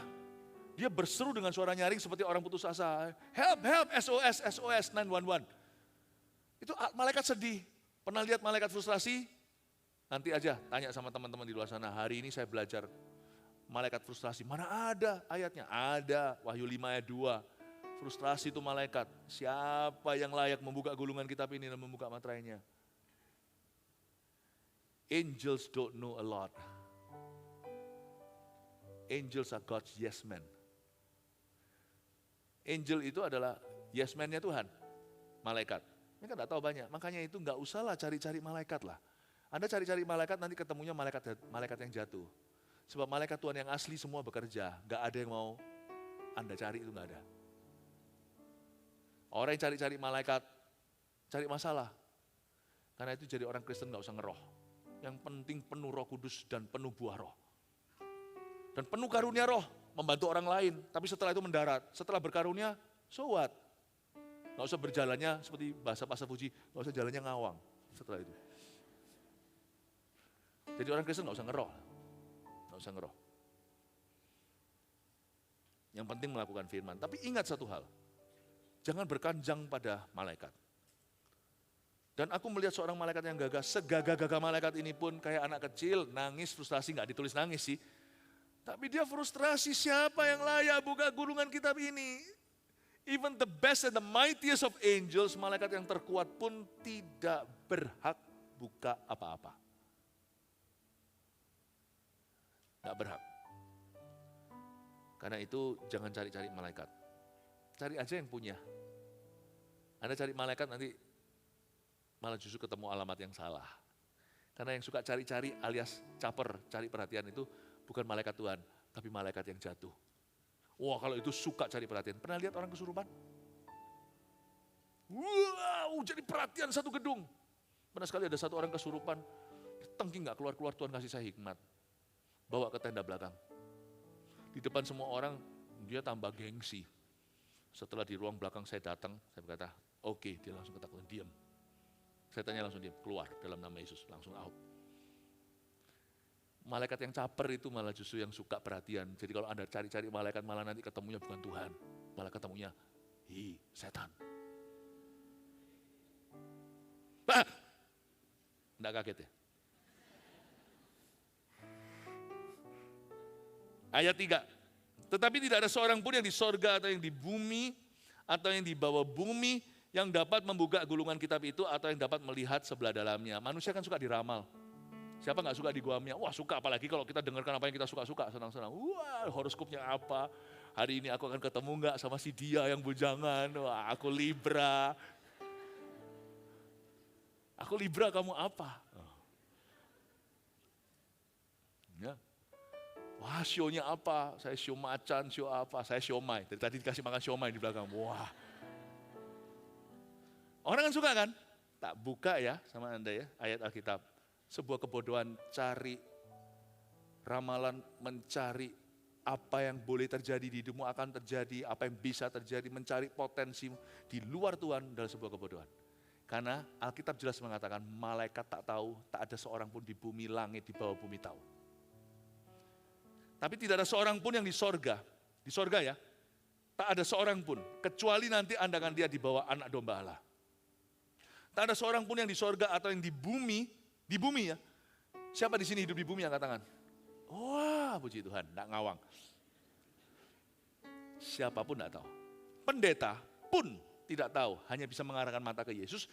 Dia berseru dengan suara nyaring seperti orang putus asa. Help, help, SOS, SOS, 911. Itu malaikat sedih. Pernah lihat malaikat frustrasi? Nanti aja tanya sama teman-teman di luar sana. Hari ini saya belajar malaikat frustrasi. Mana ada ayatnya? Ada, Wahyu 5 ayat 2. Frustrasi itu malaikat. Siapa yang layak membuka gulungan kitab ini dan membuka materainya? Angels don't know a lot. Angels are God's yes men. Angel itu adalah yes man-nya Tuhan, malaikat. Mereka tidak tahu banyak, makanya itu nggak usahlah cari-cari malaikat lah. Anda cari-cari malaikat nanti ketemunya malaikat yang jatuh. Sebab malaikat Tuhan yang asli semua bekerja, nggak ada yang mau Anda cari, itu nggak ada. Orang yang cari-cari malaikat, cari masalah. Karena itu jadi orang Kristen nggak usah ngeroh. Yang penting penuh Roh Kudus dan penuh buah roh. Dan penuh karunia roh, membantu orang lain. Tapi setelah itu mendarat, setelah berkarunia, so what? Gak usah berjalannya seperti bahasa Pastor Puji, gak usah jalannya ngawang setelah itu. Jadi orang Kristen gak usah ngeroh. Gak usah ngeroh. Yang penting melakukan firman. Tapi ingat satu hal, jangan berkanjang pada malaikat. Dan aku melihat seorang malaikat yang gagah, segagah-gagah malaikat ini pun kayak anak kecil, nangis, frustrasi, gak ditulis nangis sih. Tapi dia frustrasi, siapa yang layak buka gulungan kitab ini? Even the best and the mightiest of angels, malaikat yang terkuat pun tidak berhak buka apa-apa. Tidak berhak. Karena itu jangan cari-cari malaikat. Cari aja yang punya. Anda cari malaikat nanti malah justru ketemu alamat yang salah. Karena yang suka cari-cari alias caper, cari perhatian itu bukan malaikat Tuhan, tapi malaikat yang jatuh. Wah, kalau itu suka cari perhatian. Pernah lihat orang kesurupan? Wow, jadi perhatian satu gedung. Pernah sekali ada satu orang kesurupan, tengking gak keluar-keluar, Tuhan kasih saya hikmat. Bawa ke tenda belakang. Di depan semua orang, dia tambah gengsi. Setelah di ruang belakang saya datang, saya berkata, oke, dia langsung ketakutan, diam. Saya tanya langsung diam, keluar dalam nama Yesus, langsung out. Malaikat yang caper itu malah justru yang suka perhatian. Jadi kalau Anda cari-cari malaikat malah nanti ketemunya bukan Tuhan. Malah ketemunya, setan. Enggak kaget ya? Ayat 3. Tetapi tidak ada seorang pun yang di sorga atau yang di bumi atau yang di bawah bumi yang dapat membuka gulungan kitab itu atau yang dapat melihat sebelah dalamnya. Manusia kan suka diramal. Siapa nggak suka diguamnya? Wah suka, apalagi kalau kita dengarkan apa yang kita suka-suka, senang-senang. Wah horoskopnya apa? Hari ini aku akan ketemu nggak sama si dia yang bujangan? Wah aku Libra. Aku Libra, kamu apa? Ya. Wah sionya apa? Saya sio macan, sio apa? Saya siomay. Dari tadi dikasih makan siomay di belakang. Wah. Orang kan suka kan? Tak buka ya sama Anda ya ayat Alkitab. Sebuah kebodohan, cari ramalan, mencari apa yang boleh terjadi di hidupmu akan terjadi, apa yang bisa terjadi, mencari potensi di luar Tuhan adalah sebuah kebodohan. Karena Alkitab jelas mengatakan malaikat tak tahu, tak ada seorang pun di bumi, langit, di bawah bumi tahu. Tapi tidak ada seorang pun yang di sorga ya, tak ada seorang pun, kecuali nanti Anda akan lihat di bawah anak domba Allah. Tak ada seorang pun yang di sorga atau yang di bumi ya. Siapa di sini hidup di bumi angkat tangan? Wah, puji Tuhan, enggak ngawang. Siapapun enggak tahu. Pendeta pun tidak tahu, hanya bisa mengarahkan mata ke Yesus.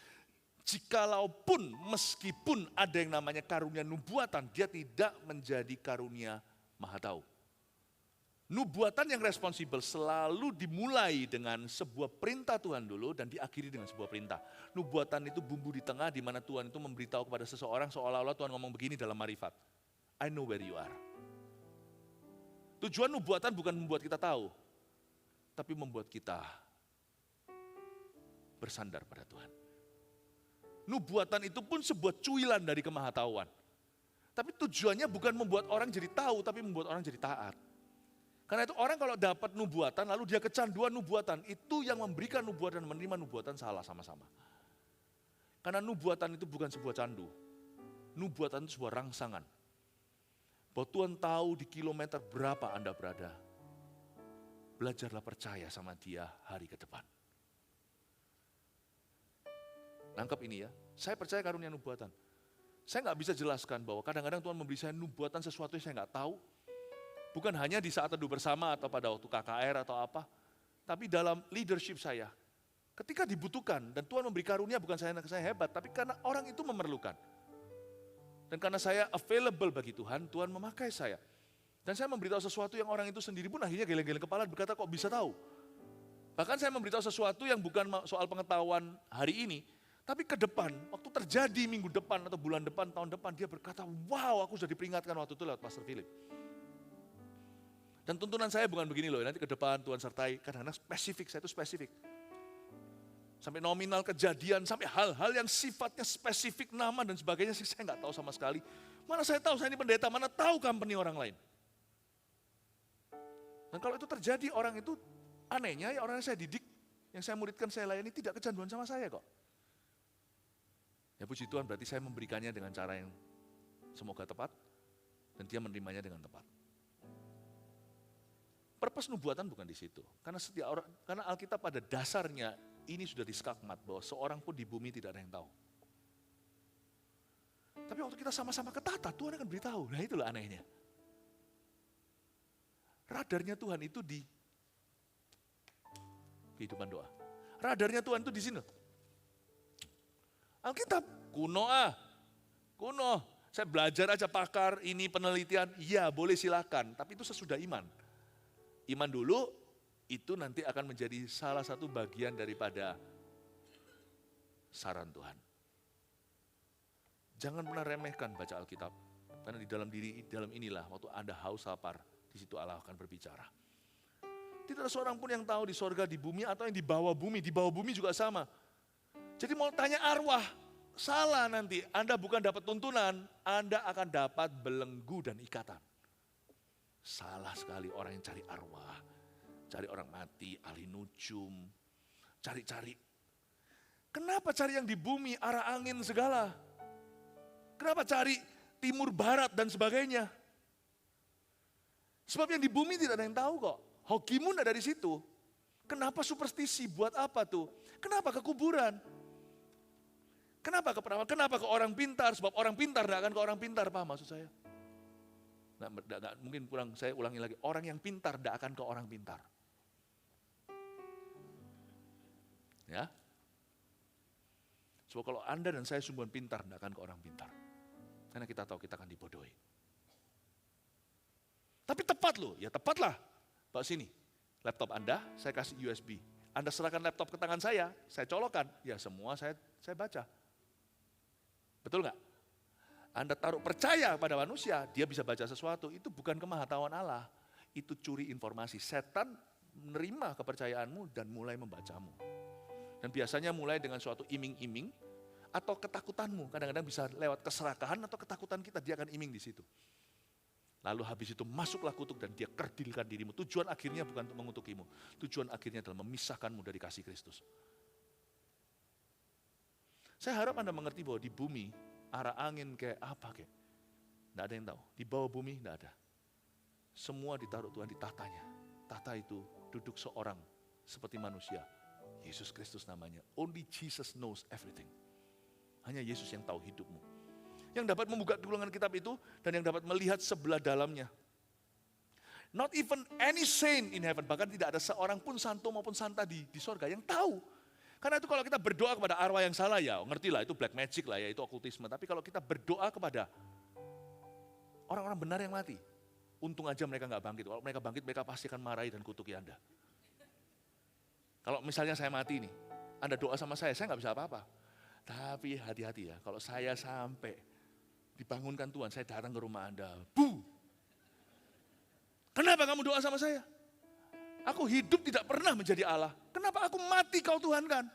Jikalaupun meskipun ada yang namanya karunia nubuatan, dia tidak menjadi karunia maha tahu. Nubuatan yang responsibel selalu dimulai dengan sebuah perintah Tuhan dulu dan diakhiri dengan sebuah perintah. Nubuatan itu bumbu di tengah di mana Tuhan itu memberitahu kepada seseorang seolah-olah Tuhan ngomong begini dalam marifat. I know where you are. Tujuan nubuatan bukan membuat kita tahu, tapi membuat kita bersandar pada Tuhan. Nubuatan itu pun sebuah cuilan dari kemahatauan. Tapi tujuannya bukan membuat orang jadi tahu, tapi membuat orang jadi taat. Karena itu orang kalau dapat nubuatan, lalu dia kecanduan nubuatan, itu yang memberikan nubuatan dan menerima nubuatan salah sama-sama. Karena nubuatan itu bukan sebuah candu. Nubuatan itu sebuah rangsangan. Bahwa Tuhan tahu di kilometer berapa Anda berada. Belajarlah percaya sama Dia hari ke depan. Nangkep ini ya, saya percaya karunia nubuatan. Saya nggak bisa jelaskan bahwa kadang-kadang Tuhan memberi saya nubuatan sesuatu yang saya nggak tahu. Bukan hanya di saat teduh bersama atau pada waktu KKR atau apa. Tapi dalam leadership saya. Ketika dibutuhkan dan Tuhan memberi karunia bukan saya hebat, tapi karena orang itu memerlukan. Dan karena saya available bagi Tuhan, Tuhan memakai saya. Dan saya memberitahu sesuatu yang orang itu sendiri pun akhirnya geleng-geleng kepala berkata kok bisa tahu. Bahkan saya memberitahu sesuatu yang bukan soal pengetahuan hari ini, tapi ke depan, waktu terjadi minggu depan atau bulan depan, tahun depan, dia berkata, wow aku sudah diperingatkan waktu itu lewat Pastor Philip. Dan tuntunan saya bukan begini loh, nanti ke depan Tuhan sertai, kadang-kadang spesifik, saya itu spesifik. Sampai nominal kejadian, sampai hal-hal yang sifatnya spesifik, nama dan sebagainya, saya nggak tahu sama sekali. Mana saya tahu, saya ini pendeta, mana tahu company orang lain. Dan kalau itu terjadi, orang itu anehnya, ya orang yang saya didik, yang saya muridkan, saya layani, tidak kecanduan sama saya kok. Ya puji Tuhan, berarti saya memberikannya dengan cara yang semoga tepat, dan dia menerimanya dengan tepat. Purpose nubuatan bukan di situ. Karena Alkitab pada dasarnya ini sudah diskakmat bahwa seorang pun di bumi tidak ada yang tahu. Tapi waktu kita sama-sama ketata, Tuhan akan beritahu. Nah itulah anehnya. Radarnya Tuhan itu di kehidupan doa. Radarnya Tuhan itu di sini. Alkitab, kuno. Saya belajar aja pakar, ini penelitian, iya boleh silakan. Tapi itu sesudah iman. Iman dulu, itu nanti akan menjadi salah satu bagian daripada saran Tuhan. Jangan pernah remehkan baca Alkitab. Karena di dalam inilah, waktu Anda haus lapar, di situ Allah akan berbicara. Tidak ada seorang pun yang tahu di sorga, di bumi, atau yang di bawah bumi juga sama. Jadi mau tanya arwah, salah nanti. Anda bukan dapat tuntunan, Anda akan dapat belenggu dan ikatan. Salah sekali orang yang cari arwah, cari orang mati, ahli nujum, cari-cari. Kenapa cari yang di bumi, arah angin segala? Kenapa cari timur, barat dan sebagainya? Sebab yang di bumi tidak ada yang tahu kok. Hokimun ada di situ. Kenapa superstisi? Buat apa tuh? Kenapa ke kuburan? Kenapa ke peramal? Kenapa ke orang pintar? Sebab orang pintar tidak akan ke orang pintar, paham maksud saya? Mungkin saya ulangi lagi. Orang yang pintar tidak akan ke orang pintar. Ya. Sebab kalau Anda dan saya sungguhan pintar, tidak akan ke orang pintar. Karena kita tahu kita akan dibodohi. Tapi tepat loh, ya tepatlah. Bawa sini, laptop Anda, saya kasih USB. Anda serahkan laptop ke tangan saya colokkan. Ya semua saya baca. Betul nggak? Anda taruh percaya pada manusia, dia bisa baca sesuatu. Itu bukan kemahatauan Allah. Itu curi informasi. Setan menerima kepercayaanmu dan mulai membacamu. Dan biasanya mulai dengan suatu iming-iming atau ketakutanmu. Kadang-kadang bisa lewat keserakahan atau ketakutan kita, dia akan iming di situ. Lalu habis itu masuklah kutuk dan dia kerdilkan dirimu. Tujuan akhirnya bukan untuk mengutukimu. Tujuan akhirnya adalah memisahkanmu dari kasih Kristus. Saya harap Anda mengerti bahwa di bumi, arah angin kayak apa kayak. Tidak ada yang tahu. Di bawah bumi tidak ada. Semua ditaruh Tuhan di tatanya. Tata itu duduk seorang seperti manusia. Yesus Kristus namanya. Only Jesus knows everything. Hanya Yesus yang tahu hidupmu. Yang dapat membuka gulungan kitab itu dan yang dapat melihat sebelah dalamnya. Not even any saint in heaven. Bahkan tidak ada seorang pun santo maupun santa di sorga yang tahu. Karena itu kalau kita berdoa kepada arwah yang salah ya, ngerti lah itu black magic lah ya, itu okultisme. Tapi kalau kita berdoa kepada orang-orang benar yang mati, untung aja mereka nggak bangkit. Kalau mereka bangkit, mereka pasti akan marahi dan kutuki Anda. Kalau misalnya saya mati nih, Anda doa sama saya nggak bisa apa-apa. Tapi hati-hati ya, kalau saya sampai dibangunkan Tuhan, saya datang ke rumah Anda, Kenapa kamu doa sama saya? Aku hidup tidak pernah menjadi Allah. Kenapa aku mati kau Tuhan kan?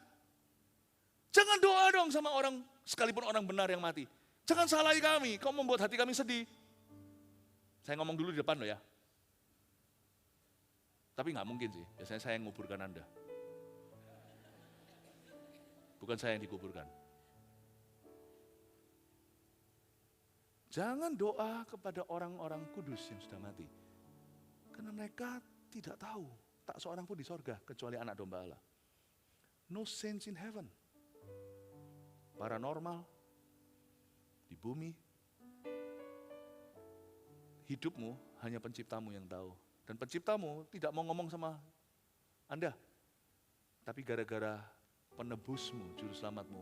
Jangan doa dong sama orang, sekalipun orang benar yang mati. Jangan salahi kami, kau membuat hati kami sedih. Saya ngomong dulu di depan loh ya. Tapi nggak mungkin sih, biasanya saya yang nguburkan Anda. Bukan saya yang dikuburkan. Jangan doa kepada orang-orang kudus yang sudah mati. Karena mereka tidak tahu, tak seorang pun di sorga kecuali anak domba Allah. No saints in heaven. Paranormal, di bumi, hidupmu hanya penciptamu yang tahu. Dan penciptamu tidak mau ngomong sama Anda. Tapi gara-gara penebusmu, juru selamatmu,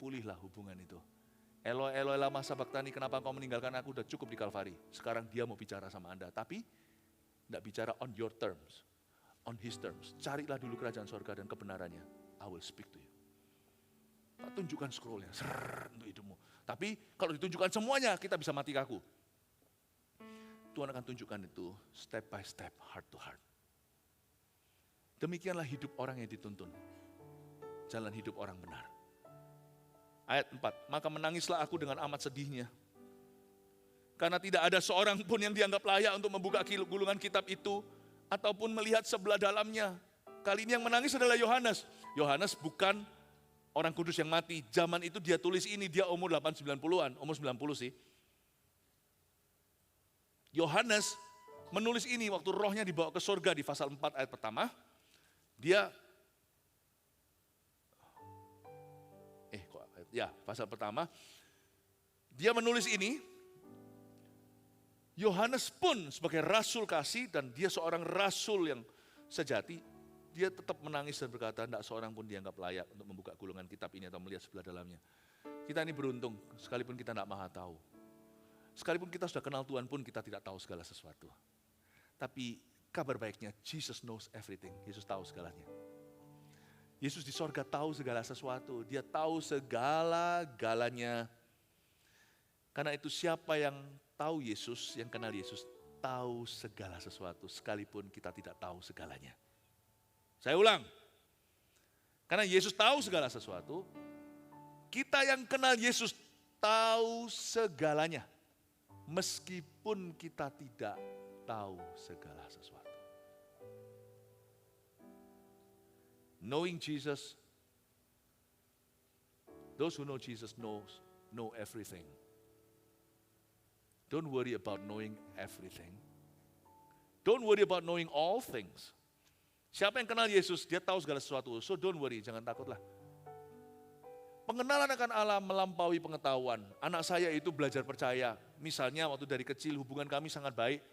pulihlah hubungan itu. Eloi, Eloi lama sabachthani, kenapa kau meninggalkan aku, udah cukup di Kalvari. Sekarang dia mau bicara sama Anda, tapi tidak bicara on your terms, on his terms. Carilah dulu kerajaan sorga dan kebenarannya. I will speak to you. Tak tunjukkan scrollnya, untuk hidupmu. Tapi kalau ditunjukkan semuanya, kita bisa mati kaku. Tuhan akan tunjukkan itu step by step, heart to heart. Demikianlah hidup orang yang dituntun. Jalan hidup orang benar. Ayat 4, maka menangislah aku dengan amat sedihnya. Karena tidak ada seorang pun yang dianggap layak untuk membuka gulungan kitab itu, ataupun melihat sebelah dalamnya. Kali ini yang menangis adalah Yohanes. Yohanes bukan orang kudus yang mati. Zaman itu dia tulis ini, dia umur 8-90-an, umur 90 sih. Yohanes menulis ini waktu rohnya dibawa ke surga di pasal 4 ayat pertama. Pasal pertama. Dia menulis ini. Yohanes pun sebagai rasul kasih dan dia seorang rasul yang sejati. Dia tetap menangis dan berkata, tidak seorang pun dianggap layak untuk membuka gulungan kitab ini atau melihat sebelah dalamnya. Kita ini beruntung, sekalipun kita tidak maha tahu. Sekalipun kita sudah kenal Tuhan pun kita tidak tahu segala sesuatu. Tapi kabar baiknya, Jesus knows everything. Yesus tahu segalanya. Yesus di sorga tahu segala sesuatu. Dia tahu segala-galanya. Karena itu siapa yang tahu Yesus, yang kenal Yesus, tahu segala sesuatu. Sekalipun kita tidak tahu segalanya. Saya ulang. Karena Yesus tahu segala sesuatu. Kita yang kenal Yesus tahu segalanya. Meskipun kita tidak tahu segala sesuatu. Knowing Jesus, those who know Jesus know everything. Don't worry about knowing everything. Don't worry about knowing all things. Siapa yang kenal Yesus, dia tahu segala sesuatu. So don't worry, jangan takutlah. Pengenalan akan Allah melampaui pengetahuan. Anak saya itu belajar percaya. Misalnya waktu dari kecil hubungan kami sangat baik.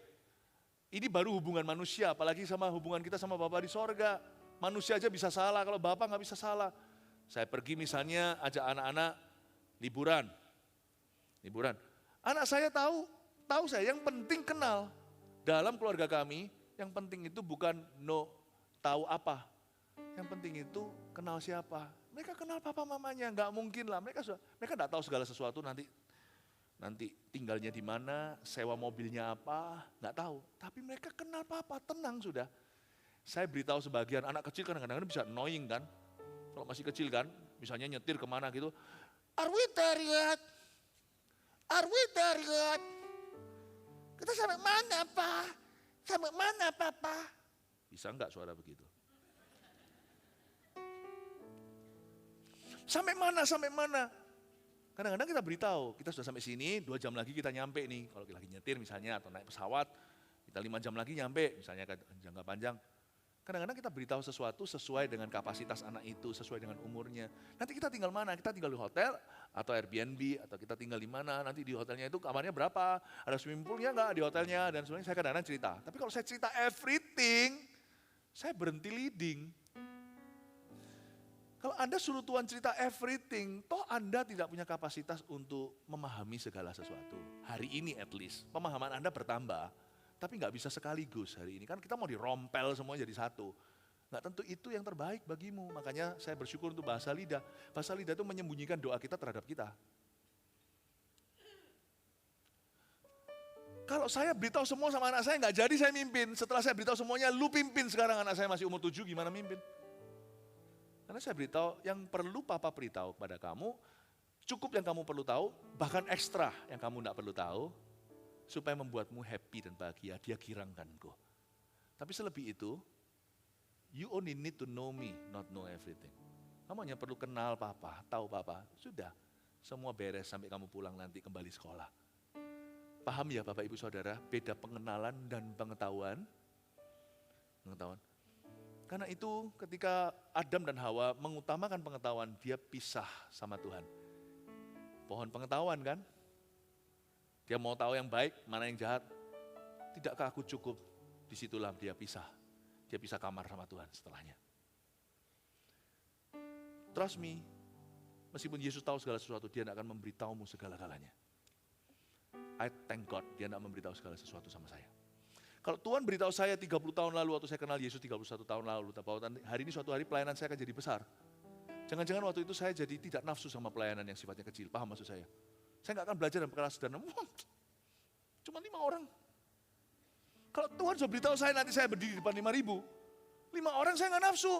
Ini baru hubungan manusia, apalagi sama hubungan kita sama Bapa di sorga. Manusia aja bisa salah, kalau Bapa nggak bisa salah. Saya pergi misalnya ajak anak-anak liburan. Anak saya tahu saya, yang penting kenal. Dalam keluarga kami, yang penting itu bukan tahu apa. Yang penting itu kenal siapa. Mereka kenal papa mamanya, nggak mungkin lah. Mereka nggak tahu segala sesuatu nanti tinggalnya di mana, sewa mobilnya apa, nggak tahu. Tapi mereka kenal papa, tenang sudah. Saya beritahu sebagian anak kecil kadang-kadang bisa annoying kan. Kalau masih kecil kan, misalnya nyetir kemana gitu. Are we there yet? Are we there yet? Kita sampai mana Pak? Sampai mana Papa? Bisa nggak suara begitu? Sampai mana? Kadang-kadang kita beritahu, kita sudah sampai sini, 2 jam lagi kita nyampe nih. Kalau lagi nyetir misalnya atau naik pesawat, kita 5 jam lagi nyampe, misalnya jangka panjang. Kadang-kadang kita beritahu sesuatu sesuai dengan kapasitas anak itu, sesuai dengan umurnya. Nanti kita tinggal mana? Kita tinggal di hotel atau Airbnb atau kita tinggal di mana? Nanti di hotelnya itu kamarnya berapa? Ada swimming poolnya enggak di hotelnya? Dan sebenarnya saya kadang-kadang cerita. Tapi kalau saya cerita everything, saya berhenti leading. Kalau Anda suruh Tuhan cerita everything, toh Anda tidak punya kapasitas untuk memahami segala sesuatu. Hari ini at least, pemahaman Anda bertambah. Tapi nggak bisa sekaligus hari ini. Kan kita mau dirompel semua jadi satu. Nggak tentu itu yang terbaik bagimu. Makanya saya bersyukur untuk bahasa lidah. Bahasa lidah itu menyembunyikan doa kita terhadap kita. Kalau saya beritahu semua sama anak saya, nggak jadi saya mimpin. Setelah saya beritahu semuanya, lu pimpin sekarang, anak saya masih umur 7, gimana mimpin? Karena saya beritahu, yang perlu papa beritahu kepada kamu, cukup yang kamu perlu tahu, bahkan ekstra yang kamu tidak perlu tahu, supaya membuatmu happy dan bahagia, dia girangkanku. Tapi selebih itu, you only need to know me, not know everything. Kamu hanya perlu kenal papa, tahu papa, sudah. Semua beres sampai kamu pulang nanti kembali sekolah. Paham ya Bapak Ibu Saudara, beda pengenalan dan pengetahuan? Karena itu ketika Adam dan Hawa mengutamakan pengetahuan, dia pisah sama Tuhan. Pohon pengetahuan kan? Dia mau tahu yang baik, mana yang jahat. Tidakkah aku cukup? Disitulah dia pisah. Dia pisah kamar sama Tuhan setelahnya. Trust me, meskipun Yesus tahu segala sesuatu, dia tidak akan memberitahumu segala-galanya. I thank God, dia tidak memberitahu segala sesuatu sama saya. Kalau Tuhan beritahu saya 30 tahun lalu, waktu saya kenal Yesus 31 tahun lalu, bahwa hari ini suatu hari pelayanan saya akan jadi besar. Jangan-jangan waktu itu saya jadi tidak nafsu sama pelayanan yang sifatnya kecil, paham maksud saya? Saya nggak akan belajar dalam perkara sederhana, cuma 5 orang. Kalau Tuhan sudah beritahu saya nanti saya berdiri di depan 5.000, 5 orang saya nggak nafsu.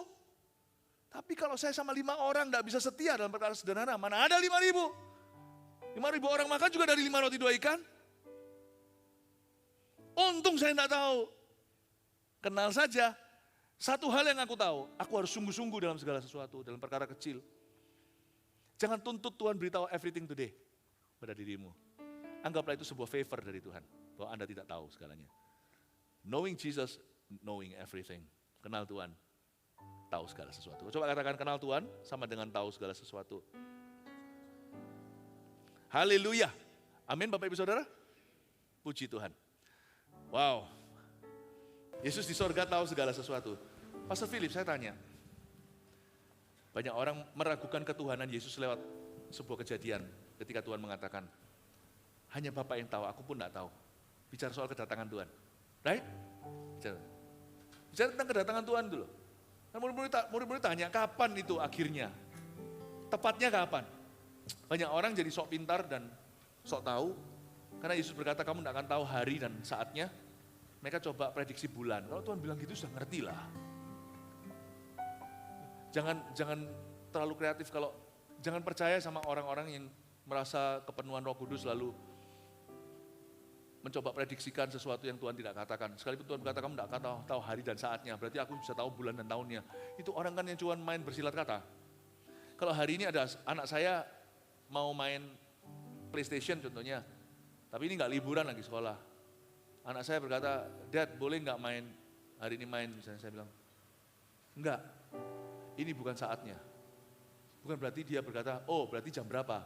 Tapi kalau saya sama 5 orang nggak bisa setia dalam perkara sederhana, mana ada 5.000? 5.000 orang makan juga dari 5 roti 2 ikan. Untung saya nggak tahu. Kenal saja. Satu hal yang aku tahu, aku harus sungguh-sungguh dalam segala sesuatu, dalam perkara kecil. Jangan tuntut Tuhan beritahu everything today pada dirimu. Anggaplah itu sebuah favor dari Tuhan, bahwa Anda tidak tahu segalanya. Knowing Jesus, knowing everything. Kenal Tuhan, tahu segala sesuatu. Coba katakan kenal Tuhan sama dengan tahu segala sesuatu. Haleluya. Amin Bapak Ibu Saudara. Puji Tuhan. Wow. Yesus di sorga tahu segala sesuatu. Pastor Philip, saya tanya. Banyak orang meragukan ketuhanan Yesus lewat sebuah kejadian ketika Tuhan mengatakan, hanya Bapa yang tahu, aku pun tidak tahu. Bicara soal kedatangan Tuhan. Right? Bicara tentang kedatangan Tuhan dulu. Murid-murid tanya, kapan itu akhirnya? Tepatnya kapan? Banyak orang jadi sok pintar dan sok tahu. Karena Yesus berkata, kamu tidak akan tahu hari dan saatnya. Mereka coba prediksi bulan. Kalau Tuhan bilang gitu, sudah ngerti lah. Jangan terlalu kreatif. Jangan percaya sama orang-orang yang merasa kepenuhan Roh Kudus lalu mencoba prediksikan sesuatu yang Tuhan tidak katakan. Sekalipun Tuhan berkata, kamu tidak akan tahu hari dan saatnya, berarti aku bisa tahu bulan dan tahunnya. Itu orang kan yang cuma main bersilat kata. Kalau hari ini ada anak saya mau main PlayStation contohnya, tapi ini nggak liburan lagi sekolah. Anak saya berkata, Dad boleh nggak main, hari ini main, misalnya saya bilang, enggak, ini bukan saatnya. Bukan berarti dia berkata, oh berarti jam berapa.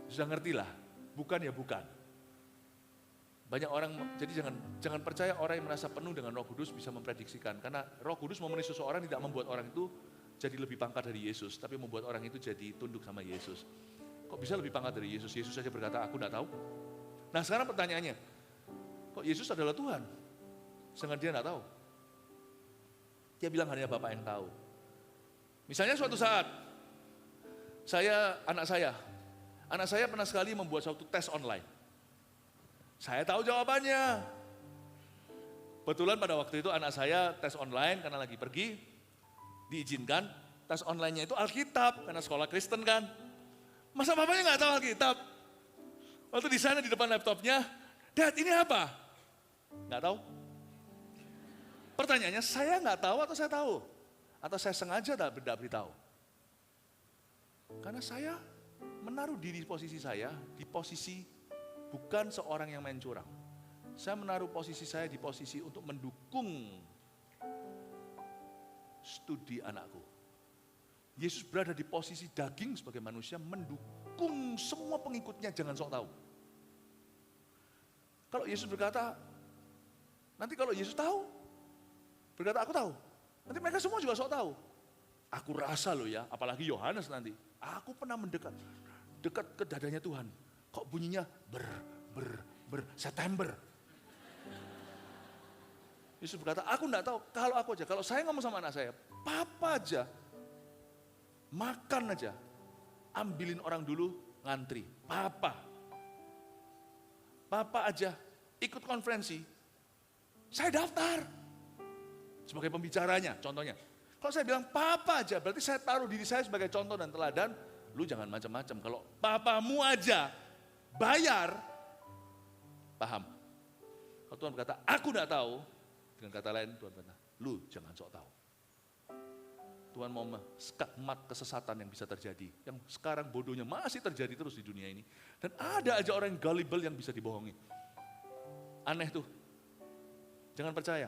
Sudah ngerti lah, bukan ya bukan. Banyak orang, jadi jangan percaya orang yang merasa penuh dengan Roh Kudus bisa memprediksikan. Karena Roh Kudus memenuhi seseorang tidak membuat orang itu jadi lebih pangkat dari Yesus, tapi membuat orang itu jadi tunduk sama Yesus. Kok bisa lebih pangkat dari Yesus? Yesus saja berkata, aku tidak tahu. Nah sekarang pertanyaannya, kok Yesus adalah Tuhan? Sedangkan dia tidak tahu. Dia bilang hanya Bapa yang tahu. Misalnya suatu saat, anak saya pernah sekali membuat suatu tes online. Saya tahu jawabannya. Kebetulan pada waktu itu anak saya tes online karena lagi pergi, diizinkan. Tes online-nya itu Alkitab, karena sekolah Kristen kan. Masa bapaknya nggak tahu Alkitab? Waktu di sana di depan laptopnya, Dad ini apa? Nggak tahu. Pertanyaannya, saya nggak tahu atau saya tahu? Atau saya sengaja tidak beritahu? Karena saya menaruh diri posisi saya, di posisi bukan seorang yang main curang. Saya menaruh posisi saya di posisi untuk mendukung studi anakku. Yesus berada di posisi daging sebagai manusia, mendukung semua pengikutnya, jangan sok tahu. Kalau Yesus berkata, nanti kalau Yesus tahu, berkata aku tahu, nanti mereka semua juga sok tahu. Aku rasa loh ya, apalagi Yohanes nanti, aku pernah dekat ke dadanya Tuhan. Kok bunyinya September. Yesus berkata, aku enggak tahu, kalau aku aja, kalau saya ngomong sama anak saya, papa aja, makan aja, ambilin orang dulu ngantri, papa aja, ikut konferensi, saya daftar sebagai pembicaranya, contohnya. Kalau saya bilang papa aja, berarti saya taruh diri saya sebagai contoh dan teladan. Lu jangan macam-macam. Kalau papamu aja bayar, paham. Kalau Tuhan berkata, aku enggak tahu, dengan kata lain Tuhan berkata, lu jangan sok tahu. Tuhan mau skakmat kesesatan yang bisa terjadi. Yang sekarang bodohnya masih terjadi terus di dunia ini. Dan ada aja orang yang gullible yang bisa dibohongi. Aneh tuh. Jangan percaya.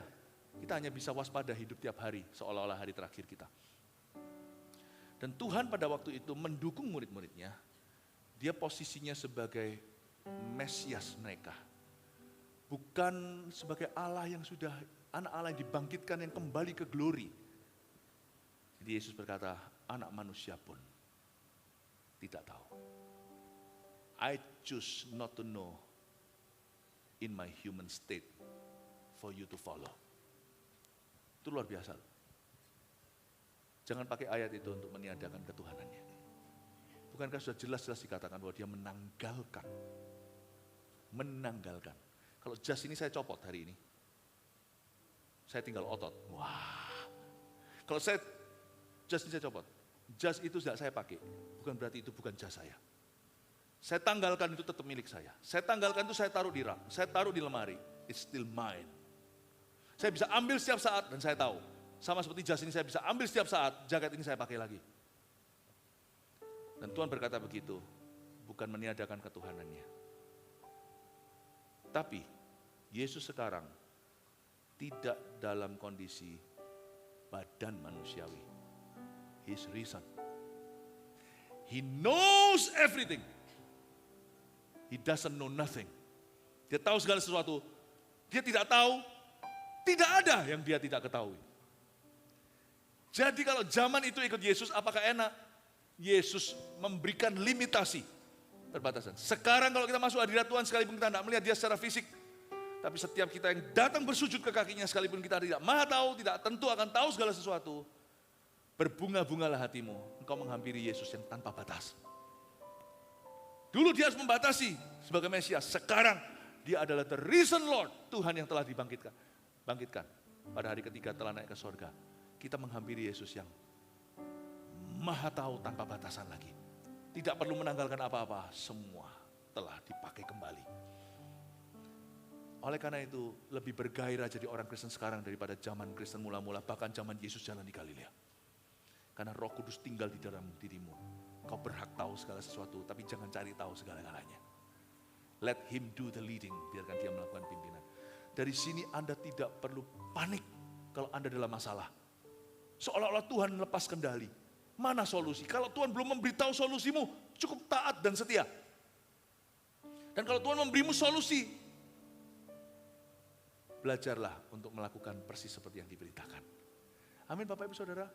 Kita hanya bisa waspada hidup tiap hari, seolah-olah hari terakhir kita. Dan Tuhan pada waktu itu mendukung murid-muridnya. Dia posisinya sebagai Mesias mereka. Bukan sebagai Allah yang sudah, anak Allah yang dibangkitkan, yang kembali ke glory. Jadi Yesus berkata, anak manusia pun tidak tahu. I choose not to know in my human state for you to follow. Itu luar biasa. Jangan pakai ayat itu untuk meniadakan ketuhanannya. Bukankah sudah jelas-jelas dikatakan bahwa dia menanggalkan. Menanggalkan. Kalau jas ini saya copot hari ini. Saya tinggal otot. Wah. Kalau jas ini saya copot. Jas itu tidak saya pakai. Bukan berarti itu bukan jas saya. Saya tanggalkan itu tetap milik saya. Saya tanggalkan itu saya taruh di rak. Saya taruh di lemari. It's still mine. Saya bisa ambil setiap saat dan saya tahu. Sama seperti jas ini saya bisa ambil setiap saat. Jaket ini saya pakai lagi. Dan Tuhan berkata begitu. Bukan meniadakan ketuhanannya. Tapi Yesus sekarang tidak dalam kondisi badan manusiawi. He's risen. He knows everything. He doesn't know nothing. Dia tahu segala sesuatu. Dia tidak tahu, tidak ada yang dia tidak ketahui. Jadi kalau zaman itu ikut Yesus, apakah enak? Yesus memberikan limitasi, perbatasan. Sekarang kalau kita masuk hadirat Tuhan, sekalipun kita tidak melihat dia secara fisik, tapi setiap kita yang datang bersujud ke kakinya, sekalipun kita tidak maha tahu, tidak tentu akan tahu segala sesuatu, berbunga-bungalah hatimu, engkau menghampiri Yesus yang tanpa batas. Dulu dia harus membatasi sebagai Mesias, sekarang dia adalah the risen Lord, Tuhan yang telah bangkitkan. Pada hari ketiga telah naik ke sorga. Kita menghampiri Yesus yang maha tahu tanpa batasan lagi. Tidak perlu menanggalkan apa-apa, semua telah dipakai kembali. Oleh karena itu, lebih bergairah jadi orang Kristen sekarang daripada zaman Kristen mula-mula, bahkan zaman Yesus jalan di Galilea. Karena Roh Kudus tinggal di dalam dirimu. Kau berhak tahu segala sesuatu, tapi jangan cari tahu segala-galanya. Let him do the leading, biarkan dia melakukan pimpinan. Dari sini Anda tidak perlu panik kalau Anda dalam masalah. Seolah-olah Tuhan lepas kendali. Mana solusi? Kalau Tuhan belum memberitahu solusimu, cukup taat dan setia. Dan kalau Tuhan memberimu solusi, belajarlah untuk melakukan persis seperti yang diberitakan. Amin Bapak Ibu Saudara.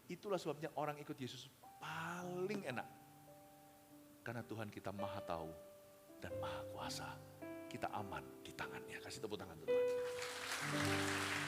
Itulah sebabnya orang ikut Yesus paling enak. Karena Tuhan kita maha tahu dan maha kuasa. Kita aman di tangannya. Kasih tepuk tangan untuk Tuhan.